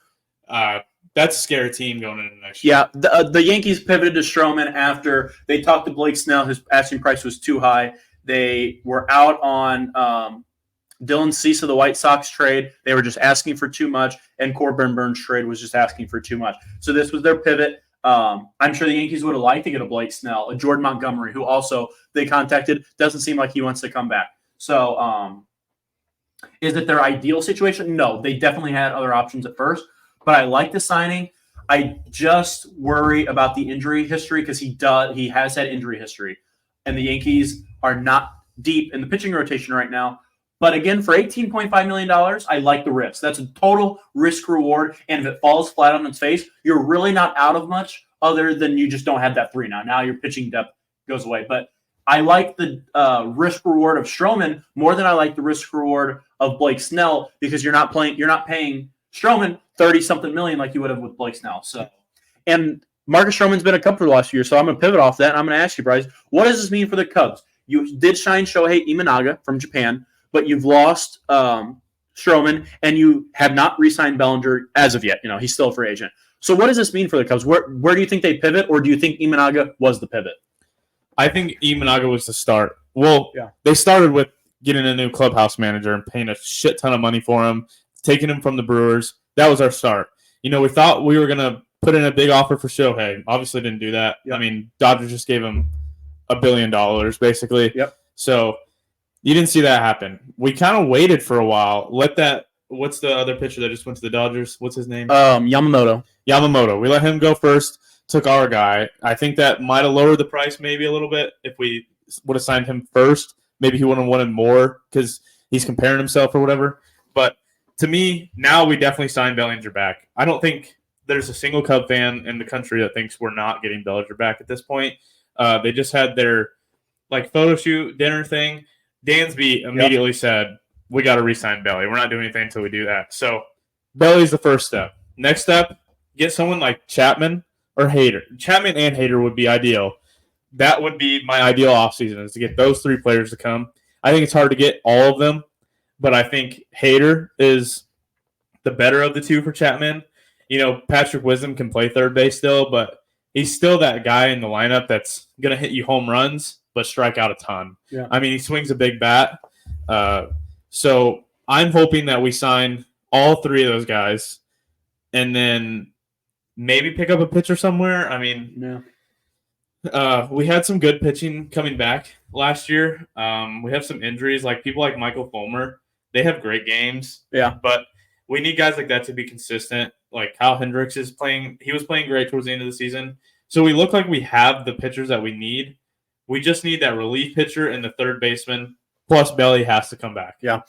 that's a scary team going into next year. Yeah, the Yankees pivoted to Stroman after they talked to Blake Snell. His asking price was too high. They were out on Dylan Cease of the White Sox trade. They were just asking for too much, and Corbin Burns trade was just asking for too much. So this was their pivot. I'm sure the Yankees would have liked to get a Blake Snell, a Jordan Montgomery, who also they contacted. Doesn't seem like he wants to come back. So is it their ideal situation? No, they definitely had other options at first, but I like the signing. I just worry about the injury history because he has had injury history, and the Yankees are not deep in the pitching rotation right now. But again, for $18.5 million, I like the risk. That's a total risk reward, and if it falls flat on its face, you're really not out of much other than you just don't have that 3 now. Now your pitching depth goes away, but I like the risk reward of Stroman more than I like the risk reward of Blake Snell because you're not paying Stroman 30-something million like you would have with Blake Snell. So, and Marcus Stroman's been a Cub for the last few years, so I'm gonna pivot off that. And I'm gonna ask you, Bryce, what does this mean for the Cubs? You did sign Shohei Imanaga from Japan, but you've lost Stroman, and you have not re-signed Bellinger as of yet. He's still a free agent. So, what does this mean for the Cubs? Where do you think they pivot, or do you think Imanaga was the pivot? I think Imanaga was the start. Well, they started with getting a new clubhouse manager and paying a shit ton of money for him, taking him from the Brewers. That was our start. We thought we were going to put in a big offer for Shohei. Obviously didn't do that. Yep. I mean, Dodgers just gave him $1 billion, basically. Yep. So you didn't see that happen. We kind of waited for a while. What's the other pitcher that just went to the Dodgers? What's his name? Yamamoto. We let him go first. Took our guy. I think that might have lowered the price maybe a little bit if we would have signed him first. Maybe he would have wanted more because he's comparing himself or whatever. But to me, now we definitely signed Bellinger back. I don't think there's a single Cub fan in the country that thinks we're not getting Bellinger back at this point. They just had their photo shoot dinner thing. Dansby immediately said, we got to re-sign Belly. We're not doing anything until we do that. So Belly's the first step. Next step, get someone like Chapman or Hader. Chapman and Hader would be ideal. That would be my ideal offseason is to get those 3 players to come. I think it's hard to get all of them, but I think Hader is the better of the 2 for Chapman. Patrick Wisdom can play third base still, but he's still that guy in the lineup that's going to hit you home runs but strike out a ton. Yeah. I mean, he swings a big bat. So I'm hoping that we sign all 3 of those guys and then maybe pick up a pitcher somewhere. I mean, we had some good pitching coming back last year. We have some injuries, people like Michael Fulmer. They have great games. Yeah. But we need guys like that to be consistent. Like Kyle Hendricks is playing. He was playing great towards the end of the season. So we look like we have the pitchers that we need. We just need that relief pitcher and the third baseman. Plus, Belly has to come back. Yeah.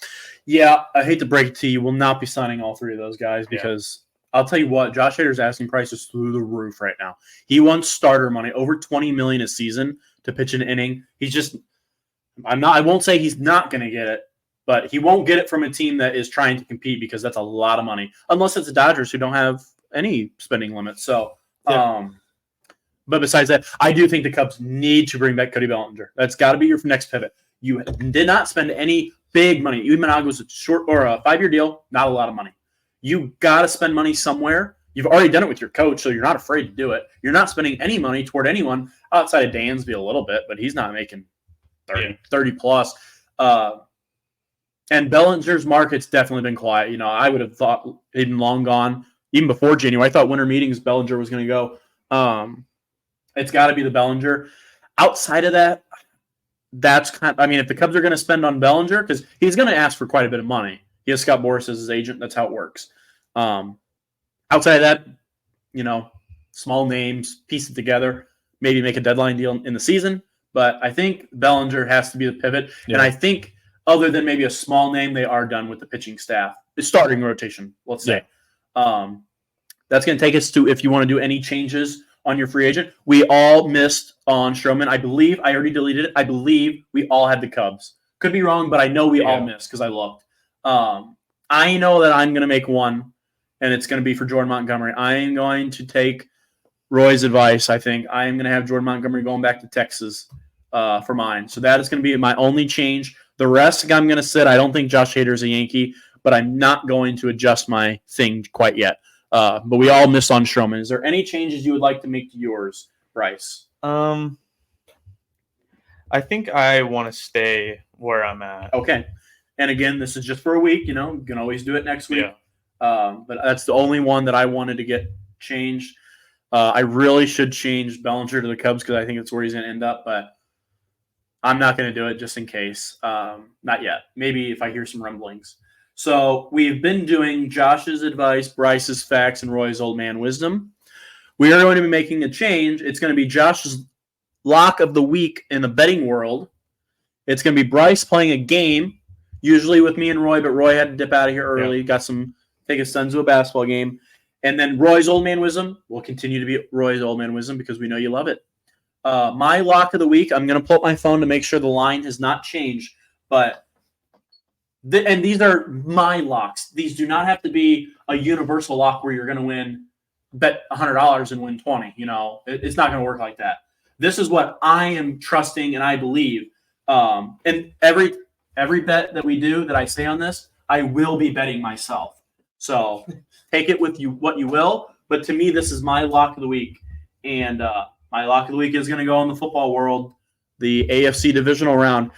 I hate to break it to you. You will not be signing all 3 of those guys because I'll tell you what, Josh Hader's asking price is through the roof right now. He wants starter money, over $20 million a season to pitch an inning. He's just, I won't say he's not going to get it, But he won't get it from a team that is trying to compete because that's a lot of money, unless it's the Dodgers who don't have any spending limits. So, but besides that, I do think the Cubs need to bring back Cody Bellinger. That's got to be your next pivot. You did not spend any big money. Uemanaga was a short or a 5-year deal, not a lot of money. You got to spend money somewhere. You've already done it with your coach, so you're not afraid to do it. You're not spending any money toward anyone outside of Dansby a little bit, but he's not making 30 plus. And Bellinger's market's definitely been quiet. You know, I would have thought he'd been long gone even before January. I thought winter meetings Bellinger was going to go. It's got to be the Bellinger. Outside of that, that's if the Cubs are going to spend on Bellinger, because he's going to ask for quite a bit of money. He has Scott Boras as his agent. That's how it works. Outside of that, you know, small names, piece it together, maybe make a deadline deal in the season. But I think Bellinger has to be the pivot. Yeah. And I think other than maybe a small name, they are done with the pitching staff. The starting rotation, let's say. Yeah. That's going to take us to if you want to do any changes on your free agent. We all missed on Stroman. I believe I already deleted it. I believe we all had the Cubs. Could be wrong, but I know we all missed because I looked. I know that I'm going to make one, and it's going to be for Jordan Montgomery. I am going to take Roy's advice, I think. I am going to have Jordan Montgomery going back to Texas for mine. So that is going to be my only change. The rest, I'm going to sit. I don't think Josh Hader is a Yankee, but I'm not going to adjust my thing quite yet. But we all missed on Stroman. Is there any changes you would like to make to yours, Bryce? I think I want to stay where I'm at. Okay. And again, this is just for a week. You know, you can always do it next week. Yeah. But that's the only one that I wanted to get changed. I really should change Bellinger to the Cubs because I think it's where he's going to end up. But I'm not going to do it just in case. Not yet. Maybe if I hear some rumblings. So we've been doing Josh's advice, Bryce's facts, and Roy's old man wisdom. We are going to be making a change. It's going to be Josh's lock of the week in the betting world. It's going to be Bryce playing a game, usually with me and Roy, but Roy had to dip out of here early. Yeah. Take his son to a basketball game. And then Roy's old man wisdom will continue to be Roy's old man wisdom because we know you love it. My lock of the week, I'm going to pull up my phone to make sure the line has not changed, but and these are my locks. These do not have to be a universal lock where you're going to bet $100 and win 20. You know, it's not going to work like that. This is what I am trusting and I believe. And every bet that we do that I say on this, I will be betting myself. So take it with you what you will. But to me, this is my lock of the week. And my lock of the week is going to go in the football world, the AFC divisional round.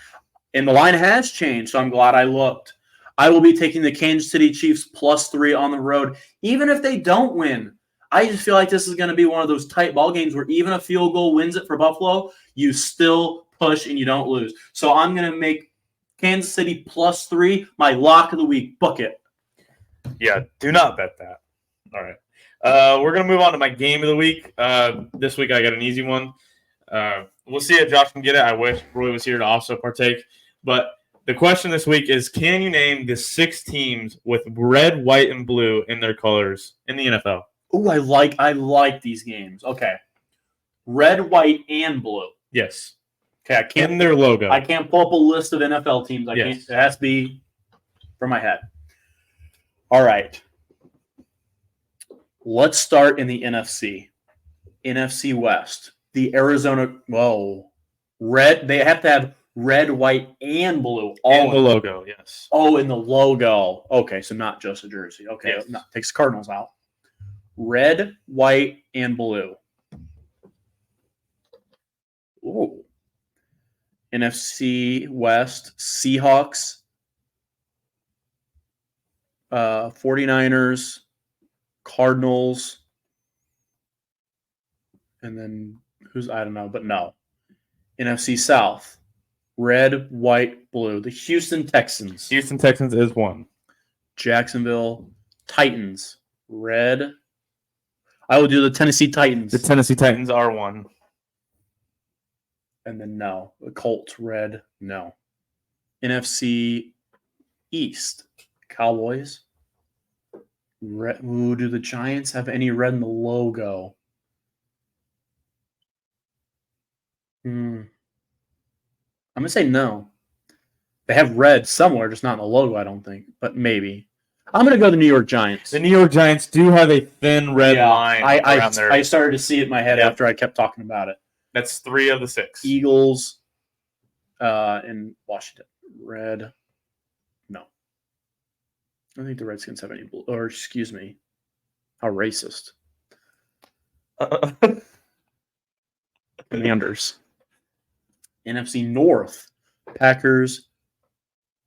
And the line has changed, so I'm glad I looked. I will be taking the Kansas City Chiefs +3 on the road, even if they don't win. I just feel like this is going to be one of those tight ball games where even a field goal wins it for Buffalo, you still push and you don't lose. So I'm going to make Kansas City +3 my lock of the week. Book it. Yeah, do not bet that. All right. We're going to move on to my game of the week. This week I got an easy one. We'll see if Josh can get it. I wish Roy was here to also partake. But the question this week is, can you name the 6 teams with red, white, and blue in their colors in the NFL? Oh, I like these games. Okay. Red, white, and blue. Yes. Okay, I can't. In their logo. I can't pull up a list of NFL teams. I can't. It has to be from my head. All right. Let's start in the NFC. NFC West. The Arizona. Whoa. Red. They have to have red, white, and blue. All in the logo, yes. Oh, in the logo. Okay, so not just a jersey. Okay, yes. No, takes the Cardinals out. Red, white, and blue. Ooh. NFC West, Seahawks, 49ers, Cardinals, and then I don't know, but no. NFC South, red, white, blue. The Houston Texans. Houston Texans is one. Jacksonville Titans, red. I will do the Tennessee Titans. The Tennessee Titans are one. And then no. The Colts, red, no. NFC East, Cowboys. Red. Ooh, do the Giants have any red in the logo? I'm going to say no. They have red somewhere, just not in the logo, I don't think, but maybe. I'm going to go the New York Giants. The New York Giants do have a thin red line I around there. I started to see it in my head Yep. after I kept talking about it. That's 3 of the 6. Eagles in Washington. Red. No. I don't think the Redskins have any blue. Or, excuse me. How racist. Commanders. NFC North. Packers.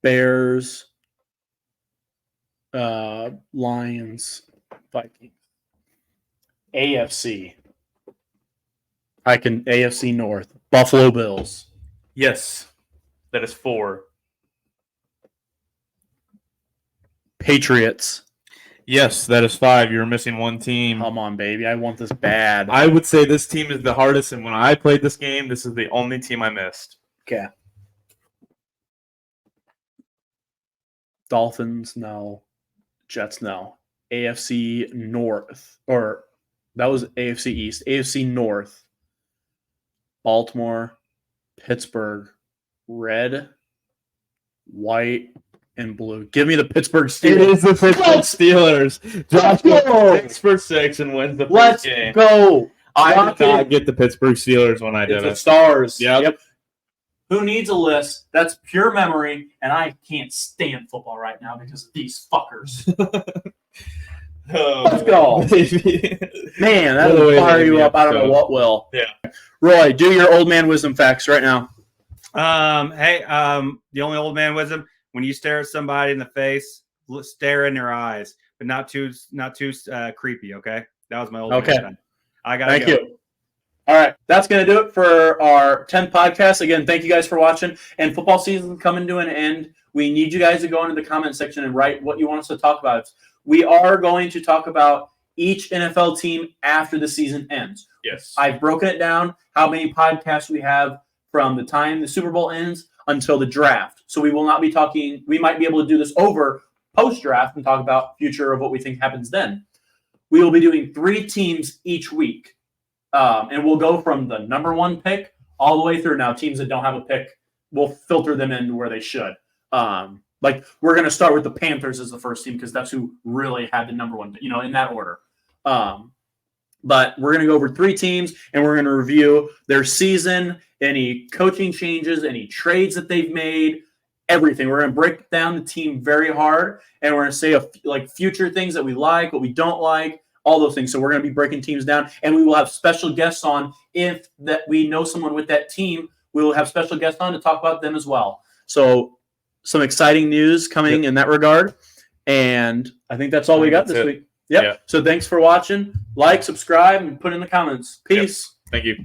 Bears. Lions. Vikings. AFC. AFC North. Buffalo Bills. Yes, that is 4. Patriots. Yes, that is 5. You're missing one team. Come on, baby. I want this bad. I would say this team is the hardest, and when I played this game, this is the only team I missed. Okay. Dolphins, no. Jets, no. AFC North. Or that was AFC East. AFC North. Baltimore, Pittsburgh, red, white, and blue. Give me the Pittsburgh It Steelers. is the Pittsburgh Steelers. Josh goes 6 for 6 and wins the first Let's game. go. I Lock did it. not get the Pittsburgh Steelers when I It's did the it. Stars. Yep. Who needs a list? That's pure memory, and I can't stand football right now because of these fuckers. Oh, Let's go. baby. Man, that What a will way to fire end you the up. I don't know episode. what will. Yeah. Roy, do your old man wisdom facts right now. The only old man wisdom: when you stare at somebody in the face, stare in their eyes, but not too creepy. Okay, that was my old Okay. man. I got. Thank you. All right, that's going to do it for our 10th podcast. Again, thank you guys for watching. And football season coming to an end. We need you guys to go into the comment section and write what you want us to talk about. We are going to talk about each NFL team after the season ends. Yes. I've broken it down how many podcasts we have from the time the Super Bowl ends until the draft. So we will not be talking. We might be able to do this over post-draft and talk about future of what we think happens then. We will be doing 3 teams each week. And we'll go from the number 1 pick all the way through. Now, teams that don't have a pick, we'll filter them in where they should. Like we're going to start with the Panthers as the first team because that's who really had the number 1, in that order. But we're going to go over 3 teams and we're going to review their season, any coaching changes, any trades that they've made, everything. We're going to break down the team very hard and we're going to say future things that we like, what we don't like, all those things. So we're going to be breaking teams down and we will have special guests on. If that we know someone with that team, we will have special guests on to talk about them as well. So some exciting news coming in that regard. And I think that's all we got this week. Yep. Yeah. So thanks for watching. Like, subscribe, and put in the comments. Peace. Thank you.